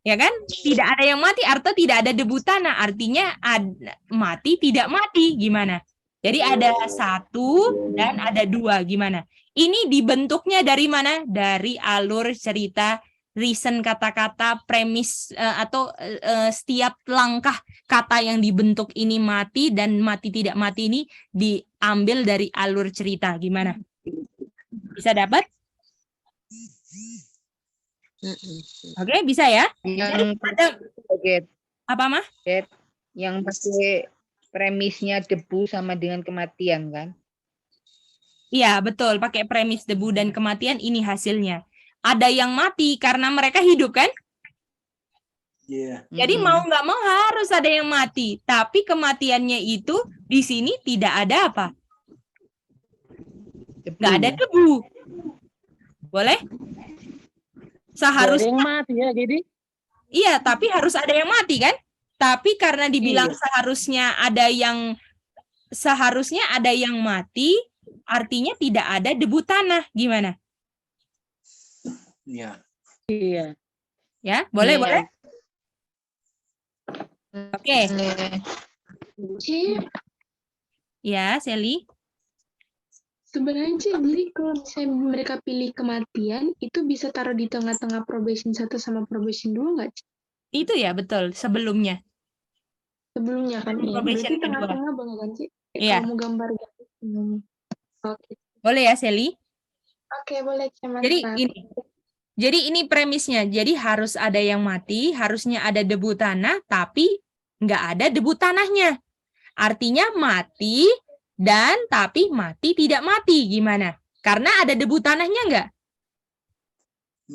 Ya kan? Tidak ada yang mati, artinya tidak ada debu tanah. Artinya mati, tidak mati. Gimana? Jadi ada 1 dan ada 2. Gimana? Ini dibentuknya dari mana? Dari alur cerita, reason kata-kata, premis, atau setiap langkah kata yang dibentuk ini mati dan mati tidak mati ini diambil dari alur cerita. Gimana? Bisa dapat? Oke, bisa ya? Yang Apa, Mah? yang pakai premisnya debu sama dengan kematian kan? Iya, betul. Pakai premis debu dan kematian, ini hasilnya. Ada yang mati karena mereka hidup, kan? Iya. Jadi mau nggak mau harus ada yang mati. Tapi kematiannya itu di sini tidak ada apa? Nggak ada debu. Boleh? Seharusnya. Yang mati ya, jadi. Iya, tapi harus ada yang mati, kan? Tapi karena dibilang seharusnya ada yang mati, artinya tidak ada debu tanah. Gimana? Iya. Iya. Ya, boleh, Iya. boleh. Oke. Ya, Sally. Sebenarnya Ci, jadi kalau misalnya mereka pilih kematian, itu bisa taruh di tengah-tengah probation 1 sama probation 2 nggak, Ci? Itu ya, betul. Sebelumnya. Sebelumnya kan, iya. Probation Berarti kedua. tengah-tengah banget kan, Ci? Iya. Kalau mau gambar gitu. Oke. Boleh ya, Sally? Oke, boleh, Ci. Jadi ini premisnya. Jadi harus ada yang mati, harusnya ada debu tanah, tapi nggak ada debu tanahnya. Artinya mati dan tapi mati tidak mati. Gimana? Karena ada debu tanahnya nggak?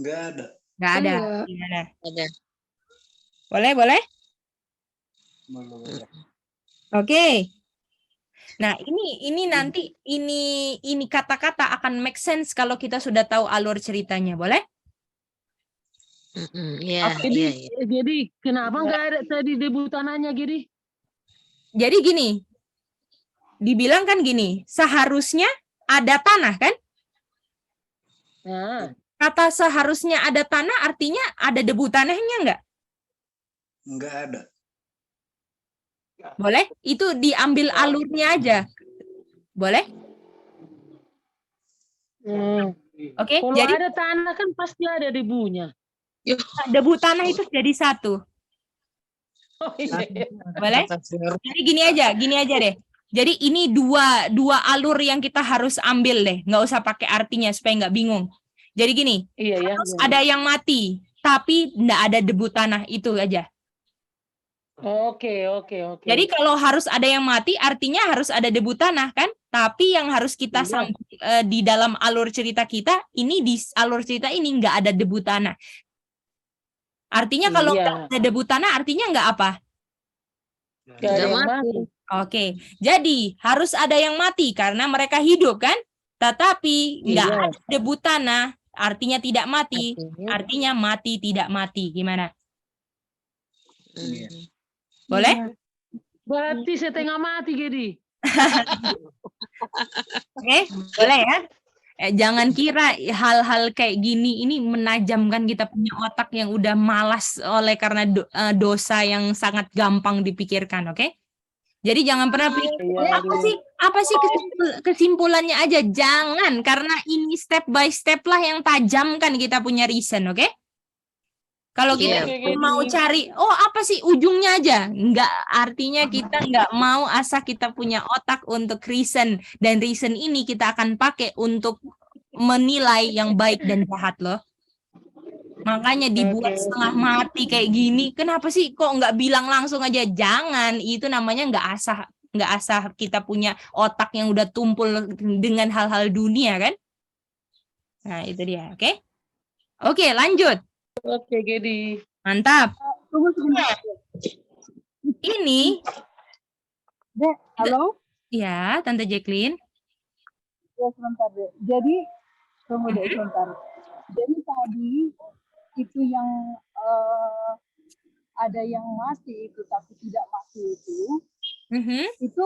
Nggak ada. Nggak ada. Enggak. Gimana? Ada. Boleh, boleh? Oke. Nah, ini nanti ini kata-kata akan make sense kalau kita sudah tahu alur ceritanya, boleh? Iya, Jadi kenapa nggak ada tadi debu tanahnya, Giri? Jadi gini, dibilang kan gini, seharusnya ada tanah kan? Nah, Kata seharusnya ada tanah artinya ada debu tanahnya enggak? Enggak ada. Boleh? Itu diambil alurnya aja. Boleh? Oke, kalau jadi ada tanah kan pasti ada debunya. debu tanah itu jadi satu. Oh, iya. Boleh? Jadi gini aja deh. Jadi ini dua alur yang kita harus ambil deh. Nggak usah pakai artinya supaya nggak bingung. Jadi gini, Iya, ya. harus ada yang mati, tapi nggak ada debu tanah, itu aja. Oke. Jadi kalau harus ada yang mati, artinya harus ada debu tanah kan? Tapi yang harus kita Iya. sambung di dalam alur cerita kita, ini di alur cerita ini nggak ada debu tanah. Artinya kalau Iya. nggak ada debu tanah, artinya nggak apa? Nggak ada yang mati. Oke, jadi harus ada yang mati karena mereka hidup kan? Tetapi nggak Iya. ada debu tanah, artinya tidak mati. Artinya mati tidak mati. Gimana? Boleh? Berarti setengah mati, Giri. Oke, boleh ya? Jangan kira hal-hal kayak gini ini menajamkan kita punya otak yang udah malas oleh karena dosa yang sangat gampang dipikirkan, oke? Jadi jangan pernah pikir, apa sih kesimpulannya aja, jangan, karena ini step by step lah yang tajamkan kita punya reason, oke? Kalau kita mau cari, apa sih ujungnya aja, nggak, artinya kita nggak mau asal kita punya otak untuk reason, dan reason ini kita akan pakai untuk menilai yang baik dan jahat loh. Makanya dibuat setengah mati kayak gini. Kenapa sih kok nggak bilang langsung aja? Jangan, itu namanya nggak asah kita punya otak yang udah tumpul dengan hal-hal dunia kan? Nah itu dia, oke? Oke, lanjut. Oke, Gedi. Mantap. Ini. Halo? Ya, Tante Jacqueline. Ya, sebentar deh. Jadi, tunggu deh sebentar. Jadi tadi itu yang ada yang mati itu tapi tidak mati itu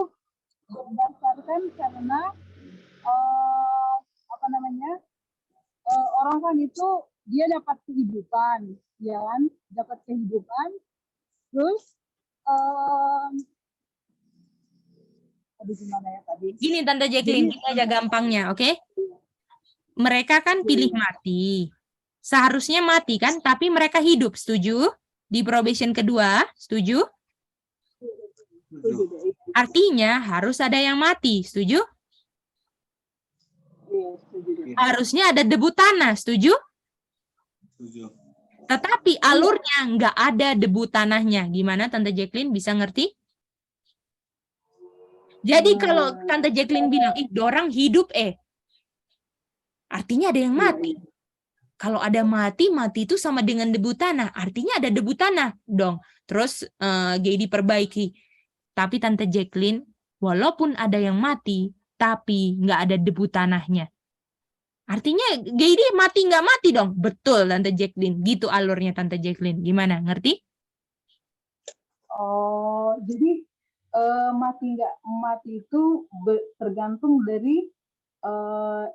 berdasarkan karena orang kan itu dia dapat kehidupan, ya kan? Dapat kehidupan, terus gimana ya tadi? Gini Tante Jacqueline, gini aja gampangnya, oke? Mereka kan pilih mati. Seharusnya mati kan, tapi mereka hidup, setuju? Di probation kedua, setuju? Artinya harus ada yang mati, setuju? Harusnya ada debu tanah, setuju? Setuju. Tetapi alurnya nggak ada debu tanahnya. Gimana Tante Jacqueline, bisa ngerti? Jadi kalau Tante Jacqueline bilang, dorang hidup artinya ada yang mati. Kalau ada mati itu sama dengan debu tanah. Artinya ada debu tanah dong. Terus Gedi perbaiki. Tapi Tante Jacqueline, walaupun ada yang mati, tapi nggak ada debu tanahnya. Artinya Gedi mati nggak mati dong. Betul Tante Jacqueline. Gitu alurnya Tante Jacqueline. Gimana? Ngerti? Oh, jadi mati nggak mati itu tergantung dari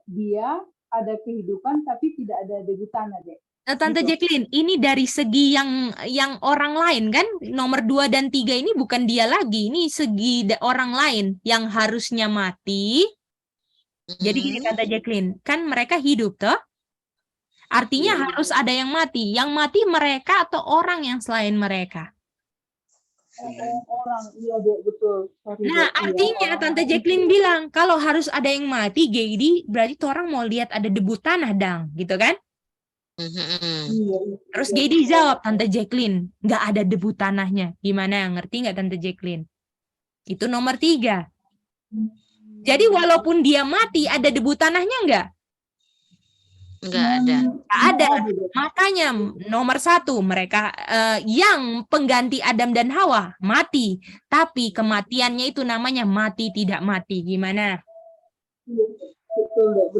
dia ada kehidupan tapi tidak ada debu tanah deh. Tante Gitu. Jacqueline, ini dari segi yang orang lain kan, nomor 2 dan 3 ini bukan dia lagi, ini segi orang lain yang harusnya mati. Jadi gini Tante Jacqueline, kan mereka hidup toh? Artinya harus ada yang mati. Yang mati mereka atau orang yang selain mereka? Orang, iya deh, betul. Sorry, Nah, Dek. artinya Iya. Tante Jacqueline bilang kalau harus ada yang mati, Gedi, berarti tuh orang mau lihat ada debu tanah dang, gitu kan? Terus Gedi jawab, Tante Jacqueline, nggak ada debu tanahnya. Gimana? Ngerti nggak Tante Jacqueline? Itu nomor 3. Jadi walaupun dia mati, ada debu tanahnya nggak? Enggak ada. Nggak ada. Makanya nomor 1 mereka yang pengganti Adam dan Hawa mati, tapi kematiannya itu namanya mati tidak mati. Gimana? Betul.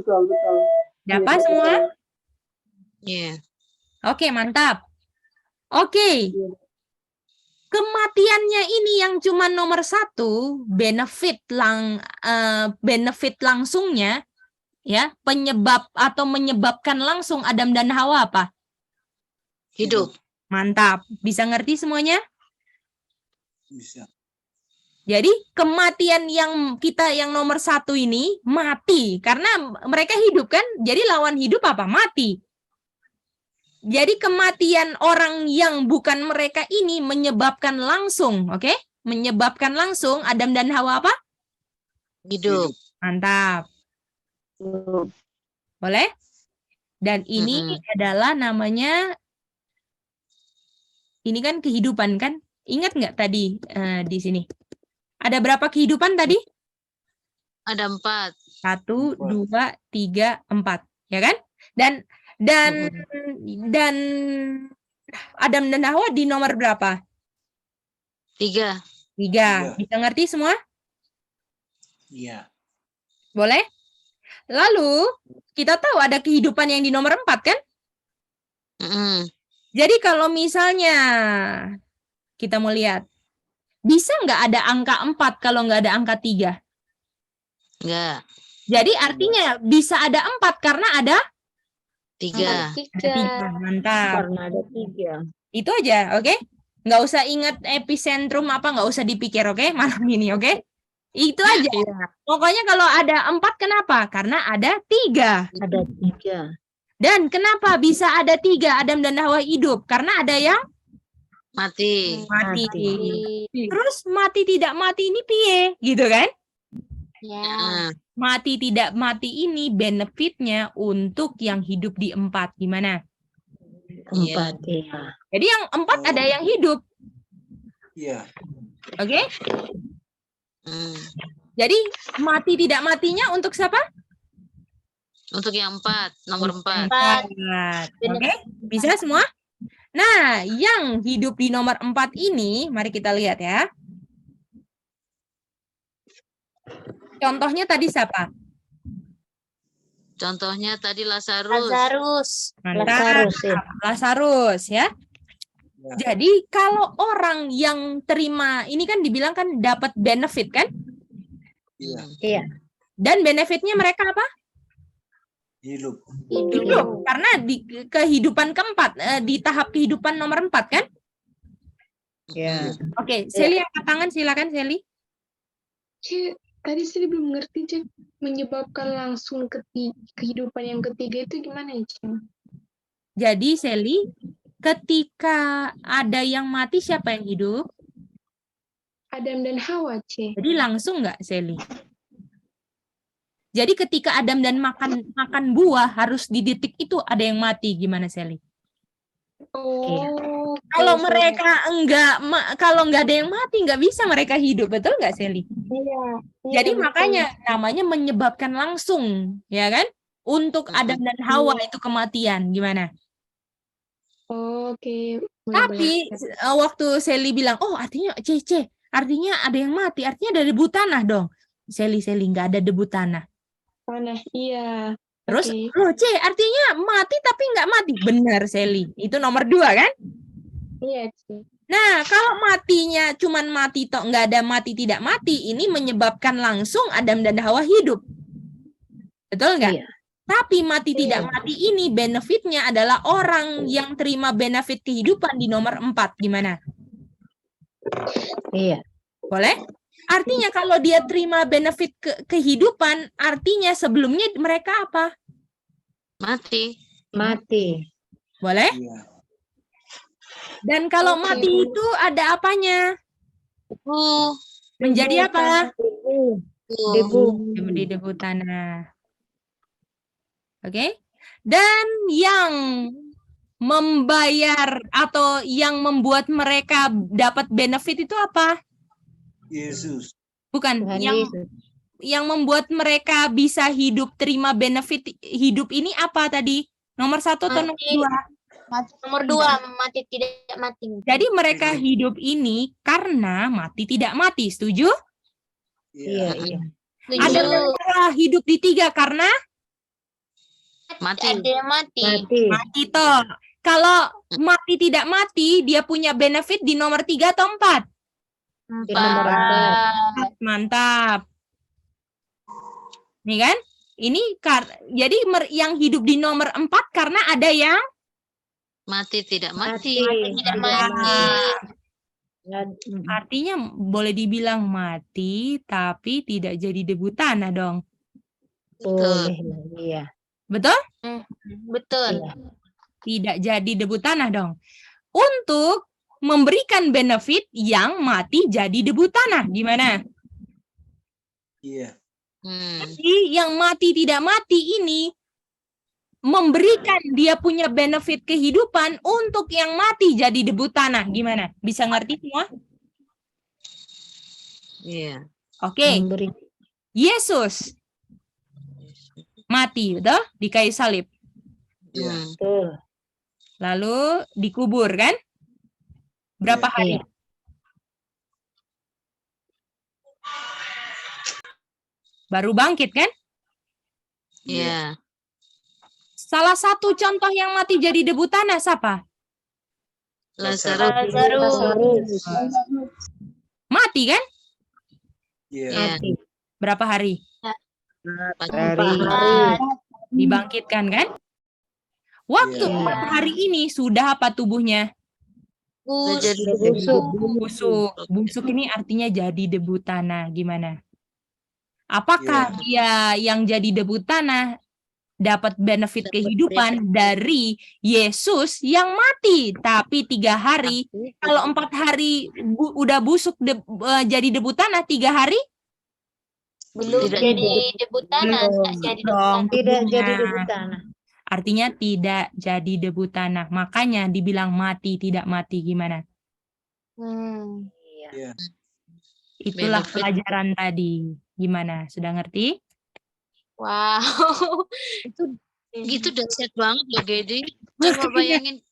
Dapat semua? Iya. Oke, mantap. Oke. Kematiannya ini yang cuma nomor 1, benefit langsungnya, ya, penyebab atau menyebabkan langsung Adam dan Hawa apa? Hidup. Mantap. Bisa ngerti semuanya? Bisa. Jadi kematian yang nomor 1 ini mati karena mereka hidup kan? Jadi lawan hidup apa? Mati. Jadi kematian orang yang bukan mereka ini menyebabkan langsung, oke? Menyebabkan langsung Adam dan Hawa apa? Hidup. Mantap. Boleh? Dan ini adalah namanya, ini kan kehidupan kan? Ingat nggak tadi di sini? Ada berapa kehidupan tadi? Ada 4. 1, 2, 3, 4, ya kan? Dan Adam dan Hawa di nomor berapa? 3. 3. Bisa ngerti semua? Iya. Boleh? Lalu kita tahu ada kehidupan yang di nomor 4 kan? Jadi kalau misalnya kita mau lihat, bisa nggak ada angka 4 kalau nggak ada angka 3? Nggak. Jadi artinya bisa ada 4 karena ada 3. Mantap. Karena ada 3. Itu aja, oke? Nggak usah ingat epicentrum apa, nggak usah dipikir, oke? Malam ini, oke? Itu aja. Pokoknya kalau ada 4, kenapa? Karena ada 3. Ada 3. Dan kenapa bisa ada 3 Adam dan Hawa hidup? Karena ada yang mati. Terus mati tidak mati ini piye? Gitu kan? Ya. Mati tidak mati ini benefitnya untuk yang hidup di 4. Gimana? 4, ya. Jadi yang 4 ada yang hidup. Iya. Oke? Jadi mati tidak matinya untuk siapa? Untuk yang 4, nomor 4. Oke? Bisa semua? Nah, yang hidup di nomor 4 ini, mari kita lihat ya. Contohnya tadi siapa? Contohnya tadi Lazarus. Mantap. Lazarus ya. Jadi kalau orang yang terima, ini kan dibilang kan dapat benefit kan? Iya. Dan benefitnya mereka apa? Hidup. Karena di kehidupan keempat, di tahap kehidupan nomor 4 kan? Iya. Oke, Seli angkat tangan, silakan Seli. Tadi saya belum ngerti, Cek. Menyebabkan langsung kehidupan yang ketiga itu gimana ya, Cek? Jadi Seli, ketika ada yang mati, siapa yang hidup? Adam dan Hawa, Cek. Jadi langsung nggak, Seli? Jadi ketika Adam dan makan buah, harus di titik itu ada yang mati. Gimana, Seli? Kalau mereka kalau nggak ada yang mati, nggak bisa mereka hidup, betul nggak, Seli? Iya. Jadi makanya namanya menyebabkan langsung, ya kan? Untuk Adam dan Hawa itu kematian, gimana? Oke. Tapi waktu Seli bilang, oh artinya CC, artinya ada yang mati, artinya ada debu tanah dong. Seli nggak ada debu tanah. Tanah, iya. Terus, loh C, artinya mati tapi nggak mati. Benar, Seli. Itu nomor 2 kan? Iya, Cik. Nah, kalau matinya cuman mati toh nggak ada mati tidak mati, ini menyebabkan langsung Adam dan Hawa hidup. Betul nggak? Iya. Tapi mati tidak mati ini benefitnya adalah orang yang terima benefit kehidupan di nomor 4. Gimana? Iya. Boleh? Artinya kalau dia terima benefit kehidupan, artinya sebelumnya mereka apa? Mati. Boleh? Iya. Dan kalau mati itu ada apanya? Menjadi apa? Menjadi debu tanah. Oke? Dan yang membayar atau yang membuat mereka dapat benefit itu apa? Yesus. Bukan, yang membuat mereka bisa hidup terima benefit hidup ini apa tadi? Nomor 1 atau nomor Mati. 2? Nomor 2, mati tidak mati. Jadi mereka hidup ini karena mati tidak mati. Setuju? Iya, iya. Ada mereka hidup di 3 karena Mati. Ada yang mati. mati toh. Kalau mati tidak mati, dia punya benefit di nomor 3 atau 4? Nomor 4. Mantap. Nih kan? Ini jadi yang hidup di nomor 4 karena ada yang Mati tidak mati. Tidak mati. artinya boleh dibilang mati tapi tidak jadi debu tanah dong. Boleh, iya. Betul? Betul. Tidak jadi debu tanah dong. Untuk memberikan benefit yang mati jadi debu tanah. Gimana? Iya. Jadi yang mati tidak mati ini memberikan dia punya benefit kehidupan untuk yang mati jadi debu tanah. Gimana? Bisa ngerti semua? Iya. Oke. Yesus mati, betul? Di kayu salib. Betul. Lalu dikubur kan? Berapa hari? Baru bangkit kan? Iya. Salah satu contoh yang mati jadi debu tanah siapa? Lazarus. Mati kan? Iya. Berapa hari? 4 hari. Dibangkitkan kan? Waktu 4 hari ini sudah apa tubuhnya? Busuk. Busuk ini artinya jadi debu tanah. Gimana? Apakah dia yang jadi debu tanah dapat benefit kehidupan dari Yesus yang mati tapi 3 hari? Kalau 4 hari udah busuk jadi debu tanah, 3 hari? Belum jadi debu tanah. Tidak jadi debu tanah. Artinya tidak jadi debu tanah. Makanya dibilang mati tidak mati. Gimana? Iya. Itulah pelajaran tadi. Gimana? Sudah ngerti? Wow. Itu dahsyat banget loh, Gedi. Coba bayangin,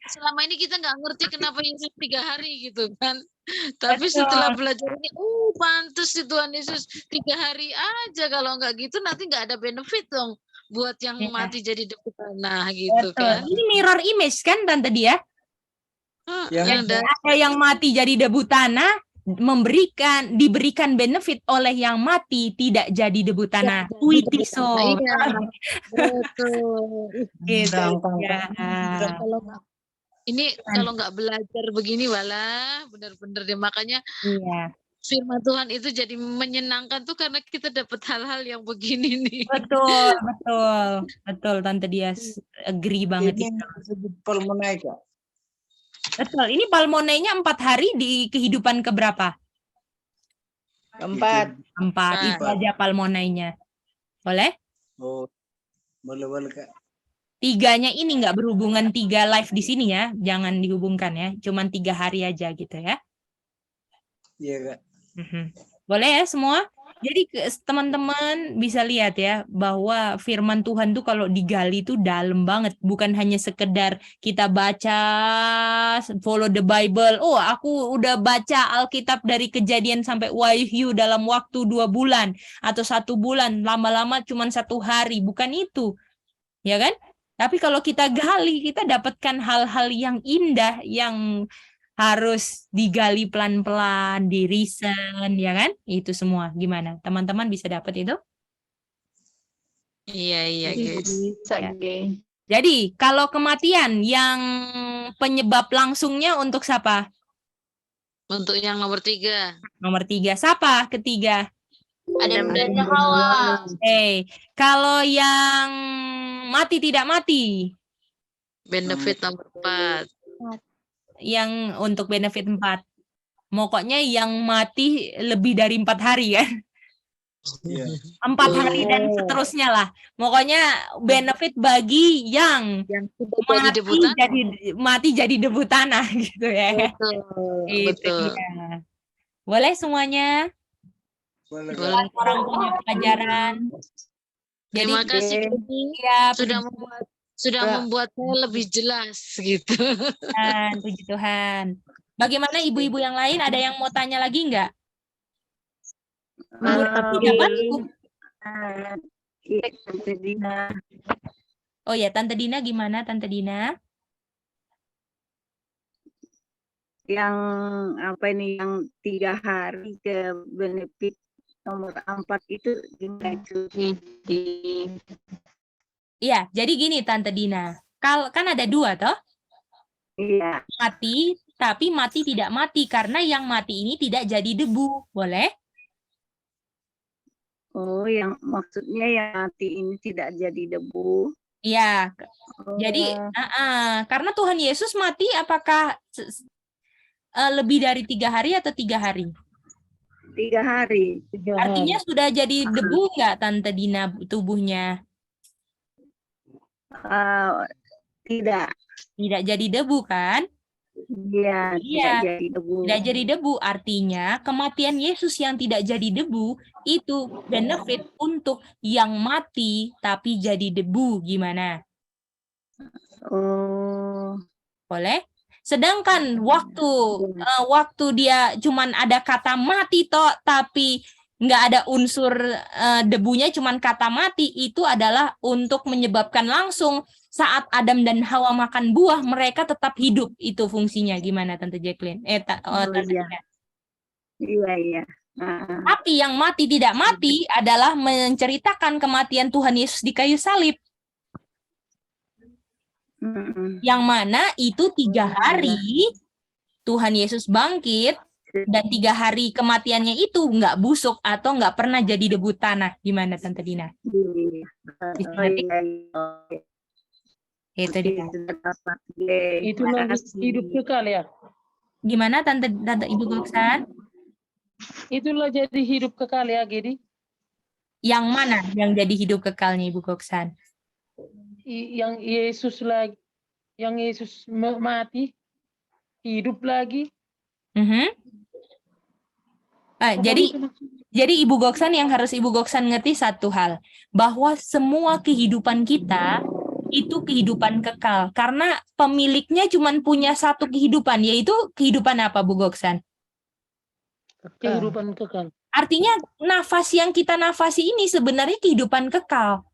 selama ini kita nggak ngerti kenapa Yesus 3 hari gitu kan. Tapi setelah belajar ini, pantes sih Tuhan Yesus 3 hari aja. Kalau nggak gitu nanti nggak ada benefit dong buat yang mati jadi debu tanah gitu kan. Ini mirror image kan Tante Dia? Ada yang mati jadi debu tanah, diberikan benefit oleh yang mati tidak jadi debu tanah. Witiso. Gitu. Ini kalau nggak belajar begini walah benar-benar deh, makanya firman Tuhan itu jadi menyenangkan tuh karena kita dapat hal-hal yang begini nih. Betul Tante Dia agree banget Ini itu. Palmonai, Kak. Betul, ini palmonainya 4 hari di kehidupan keberapa? 4. 4, itu aja palmonainya. Boleh? Oh, boleh Kak. 3-nya ini nggak berhubungan 3 live di sini ya, jangan dihubungkan ya, cuman 3 hari aja gitu ya. Iya Kak. Boleh ya semua? Jadi teman-teman bisa lihat ya bahwa firman Tuhan tuh kalau digali tuh dalam banget, bukan hanya sekedar kita baca follow the Bible. Oh, aku udah baca Alkitab dari Kejadian sampai Wahyu dalam waktu 2 bulan atau 1 bulan, lama-lama cuman 1 hari, bukan itu. Ya kan? Tapi kalau kita gali, kita dapatkan hal-hal yang indah yang harus digali pelan-pelan, di-reason, ya kan? Itu semua. Gimana? Teman-teman bisa dapat itu? Iya, guys. Ya. Jadi, kalau kematian yang penyebab langsungnya untuk siapa? Untuk yang nomor 3. Nomor 3. Siapa ketiga? Adam dan Hawa. Kalau yang mati tidak mati? Benefit nomor 4. Yang untuk benefit 4. Pokoknya yang mati lebih dari 4 hari ya. 4 hari dan seterusnya lah. Pokoknya benefit bagi yang mati jadi debu tanah gitu ya. Betul. Boleh semuanya? Orang punya pelajaran. Terima kasih ya, sudah membuat sudah membuat saya lebih jelas gitu. Tuhan, puji Tuhan. Bagaimana ibu-ibu yang lain? Ada yang mau tanya lagi nggak? Ibu Raffi, apa, Ibu? Iya, Tante Dina. Oh ya, Tante Dina gimana, Tante Dina? Yang apa ini, yang 3 hari ke benefit nomor 4 itu gimana itu? Iya, jadi gini Tante Dina. Kan ada 2 toh? Iya. Mati, tapi mati tidak mati karena yang mati ini tidak jadi debu. Boleh? Oh, yang maksudnya yang mati ini tidak jadi debu. Iya. Jadi karena Tuhan Yesus mati apakah lebih dari 3 hari atau 3 hari? 3 hari. Artinya sudah jadi debu nggak Tante Dina tubuhnya? Tidak. Tidak jadi debu kan? Iya, tidak jadi debu. Tidak jadi debu artinya kematian Yesus yang tidak jadi debu itu benefit untuk yang mati tapi jadi debu. Gimana? Oh. Boleh? Sedangkan waktu dia cuman ada kata mati toh, tapi nggak ada unsur debunya, cuman kata mati, itu adalah untuk menyebabkan langsung saat Adam dan Hawa makan buah mereka tetap hidup. Itu fungsinya. Gimana Tante Jacqueline? Tante Dina. Iya. Tapi yang mati tidak mati adalah menceritakan kematian Tuhan Yesus di kayu salib. Yang mana itu 3 hari Tuhan Yesus bangkit dan 3 hari kematiannya itu nggak busuk atau nggak pernah jadi debu tanah. Gimana Tante Dina? Itu dia. Itulah hidup kekal ya. Gimana Tante Ibu Goksan? Itulah jadi hidup kekal ya, Gedi. Yang mana yang jadi hidup kekalnya Ibu Goksan? Yang Yesus mati, hidup lagi. Jadi Ibu Goksan, yang harus Ibu Goksan ngerti satu hal, bahwa semua kehidupan kita itu kehidupan kekal, karena pemiliknya cuma punya satu kehidupan, yaitu kehidupan apa Bu Goksan? Kehidupan kekal. Artinya nafas yang kita nafasi ini sebenarnya kehidupan kekal.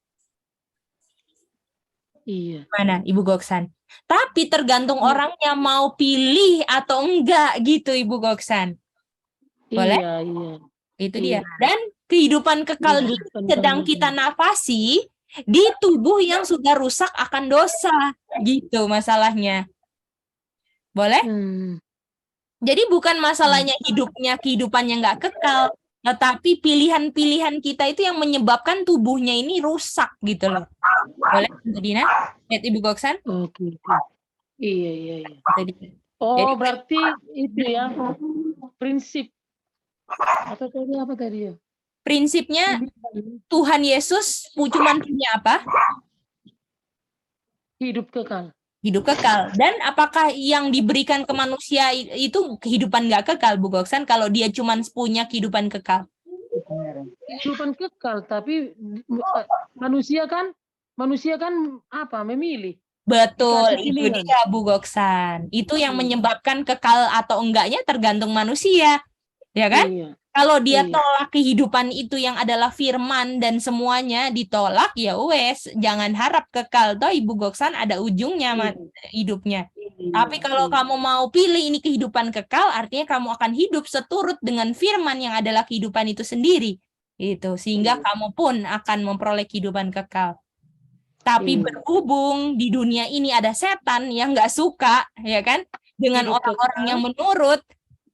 Iya. Mana Ibu Goksan? Tapi tergantung orangnya mau pilih atau enggak gitu Ibu Goksan. Boleh? Iya. Itu dia. Dan kehidupan kekal ini sedang kita nafasi di tubuh yang sudah rusak akan dosa. Gitu masalahnya. Boleh? Jadi bukan masalahnya kehidupan yang nggak kekal, tetapi pilihan-pilihan kita itu yang menyebabkan tubuhnya ini rusak gitu loh. Boleh, Mbak Dina? Lihat Ibu Goksan? Oke. Iya. Oh, Jadi, berarti itu ya prinsip. Atau tadi apa tadi ya? Prinsipnya Tuhan Yesus cuma punya apa? Hidup kekal. Hidup kekal. Dan apakah yang diberikan ke manusia itu kehidupan nggak kekal, Bu Goksan, kalau dia cuma punya kehidupan kekal? Kehidupan kekal, tapi manusia kan apa? Memilih. Betul, itu dia Bu Goksan. Itu yang menyebabkan kekal atau enggaknya tergantung manusia. Ya kan? Iya. Kalau dia tolak kehidupan itu yang adalah firman dan semuanya ditolak, ya wes, jangan harap kekal. Toh Ibu Goksan ada ujungnya hidupnya. Tapi kalau kamu mau pilih ini kehidupan kekal, artinya kamu akan hidup seturut dengan firman yang adalah kehidupan itu sendiri. Itu sehingga kamu pun akan memperoleh kehidupan kekal. Tapi berhubung di dunia ini ada setan yang nggak suka, ya kan, dengan orang-orang yang menurut,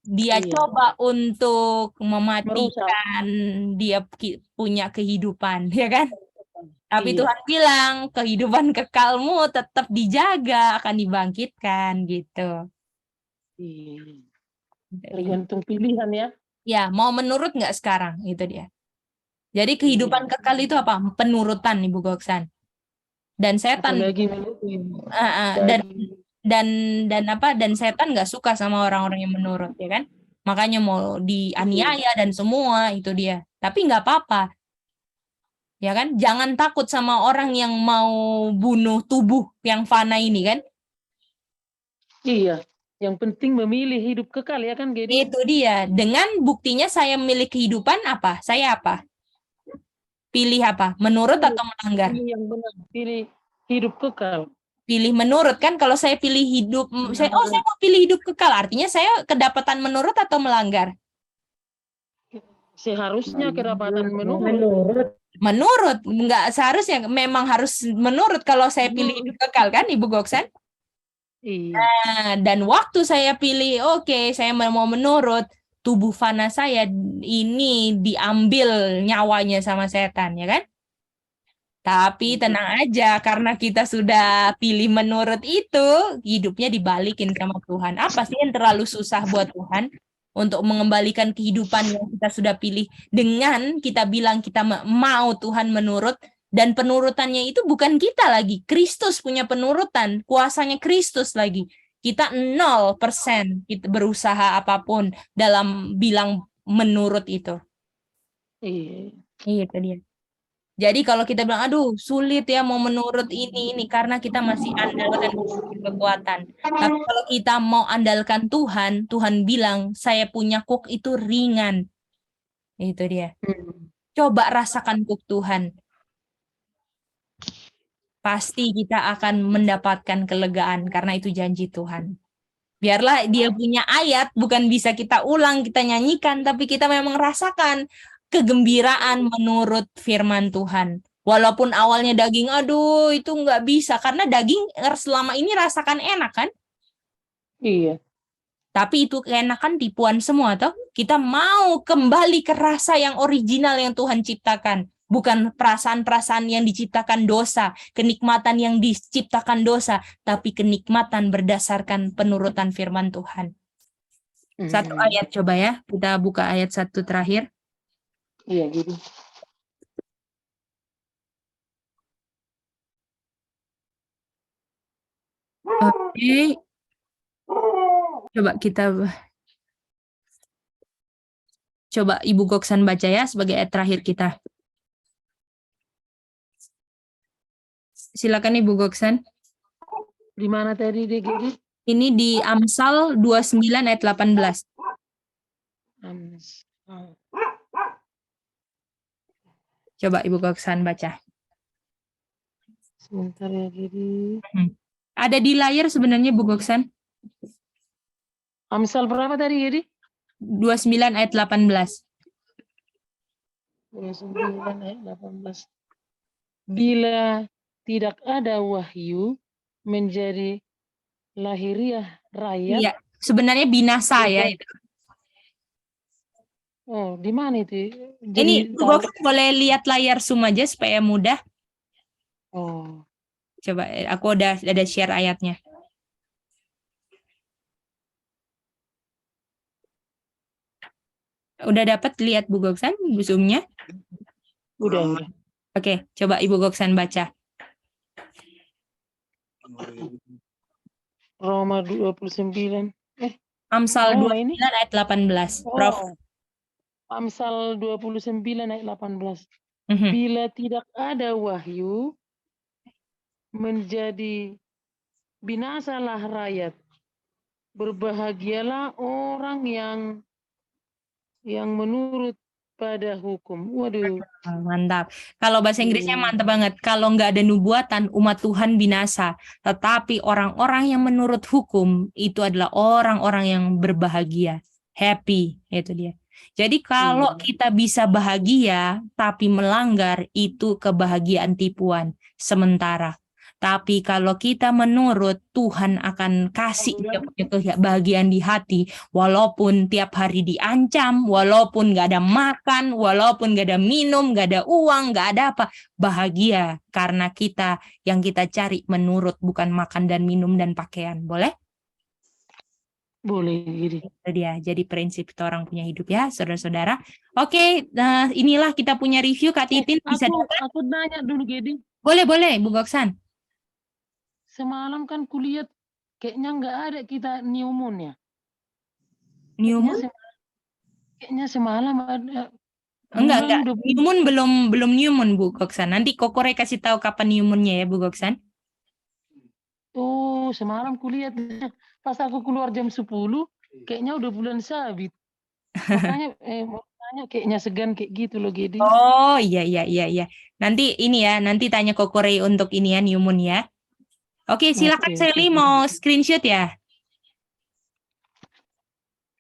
dia coba untuk mematikan dia punya kehidupan, ya kan? Tapi Tuhan bilang kehidupan kekalmu tetap dijaga, akan dibangkitkan gitu. Tergantung pilihan ya. Ya, mau menurut nggak sekarang, itu dia. Jadi kehidupan kekal itu apa? Penurutan, Ibu Goksan. Dan setan dan setan nggak suka sama orang-orang yang menurut, ya kan? Makanya mau dianiaya dan semua itu dia. Tapi nggak apa-apa. Ya kan? Jangan takut sama orang yang mau bunuh tubuh yang fana ini kan? Iya, yang penting memilih hidup kekal ya kan, Gedi? Itu dia. Dengan buktinya saya memilih kehidupan apa? Saya apa? Pilih apa? Menurut atau melanggar? Pilih yang benar, pilih hidup kekal. Pilih menurut kan, kalau saya pilih hidup, saya mau pilih hidup kekal, artinya saya kedapatan menurut atau melanggar? Seharusnya kedapatan menurut. Menurut, enggak seharusnya, memang harus menurut kalau saya pilih hidup kekal kan, Ibu Goksan? Iya. Nah, dan waktu saya pilih, oke, saya mau menurut, tubuh fana saya ini diambil nyawanya sama setan, ya kan? Tapi tenang aja, karena kita sudah pilih menurut itu, hidupnya dibalikin sama Tuhan. Apa sih yang terlalu susah buat Tuhan untuk mengembalikan kehidupan yang kita sudah pilih dengan kita bilang kita mau Tuhan menurut, dan penurutannya itu bukan kita lagi. Kristus punya penurutan, kuasanya Kristus lagi. Kita 0% kita berusaha apapun dalam bilang menurut itu. Iya. Iya itu dia. Jadi kalau kita bilang, aduh sulit ya mau menurut ini karena kita masih andalkan kekuatan. Tapi kalau kita mau andalkan Tuhan, Tuhan bilang saya punya kuk itu ringan. Itu dia. Coba rasakan kuk Tuhan. Pasti kita akan mendapatkan kelegaan karena itu janji Tuhan. Biarlah dia punya ayat, bukan bisa kita ulang, kita nyanyikan, tapi kita memang rasakan kegembiraan menurut firman Tuhan. Walaupun awalnya daging, aduh itu nggak bisa. Karena daging selama ini rasakan enak kan? Iya. Tapi itu keenakan tipuan semua toh. Kita mau kembali ke rasa yang original yang Tuhan ciptakan. Bukan perasaan-perasaan yang diciptakan dosa, kenikmatan yang diciptakan dosa, tapi kenikmatan berdasarkan penurutan firman Tuhan. Satu ayat coba ya, kita buka ayat 1 terakhir. Iya, gitu. Oke. Coba Ibu Goksan baca ya sebagai ayat terakhir kita. Silakan Ibu Goksan. Di mana tadi, Gedi? Ini di Amsal 29 ayat 18. Coba Ibu Goksan baca. Sebentar ya, Gedi. Ada di layar sebenarnya Ibu Goksan. Amsal berapa tadi, Gedi? 29 ayat 18. 29 ayat 18. Bila tidak ada wahyu menjadi lahiriah rakyat. Iya, sebenarnya binasa ya itu. Oh, di mana itu? Ini boleh lihat layar Zoom aja supaya mudah. Oh. Coba aku ada share ayatnya. Udah dapat lihat Bu Goksan Zoom-nya? Udah. Oke, coba Ibu Goksan baca. Roma 29. Amsal 29 ayat 18. Prof. Amsal 29 ayat 18. Bila tidak ada wahyu, menjadi binasalah rakyat. Berbahagialah orang yang menurut pada hukum. Waduh. Mantap. Kalau bahasa Inggrisnya mantap banget. Kalau nggak ada nubuatan, umat Tuhan binasa. Tetapi orang-orang yang menurut hukum, itu adalah orang-orang yang berbahagia. Happy, itu dia. Jadi kalau kita bisa bahagia, tapi melanggar, itu kebahagiaan tipuan sementara. Tapi kalau kita menurut, Tuhan akan kasih dia punya kebahagiaan di hati, walaupun tiap hari diancam, walaupun nggak ada makan, walaupun nggak ada minum, nggak ada uang, nggak ada apa, bahagia karena kita yang kita cari menurut, bukan makan dan minum dan pakaian. Boleh? Boleh. Itu dia. Jadi prinsip kita orang punya hidup ya, saudara-saudara. Oke, nah inilah kita punya review. Kak Titin bisa Aku nanya dulu, Gedi. Boleh, Bu Goksan. Semalam kan kuliah kayaknya nggak ada kita pneumonia. Pneumonia? Kayaknya semalam ada Enggak. New moon belum new moon, Bu Goksan. Nanti Kokore kasih tahu kapan new moon-nya ya, Bu Goksan. Oh, semalam kulihat pas aku keluar jam 10, kayaknya udah bulan sabit. Makanya mau tanya kayaknya segan kayak gitu loh, Gedi. Oh, iya. Nanti ini ya, nanti tanya Kokore untuk ini ya, new moon ya. Oke, silakan Oke, Sally oke. mau screenshot ya.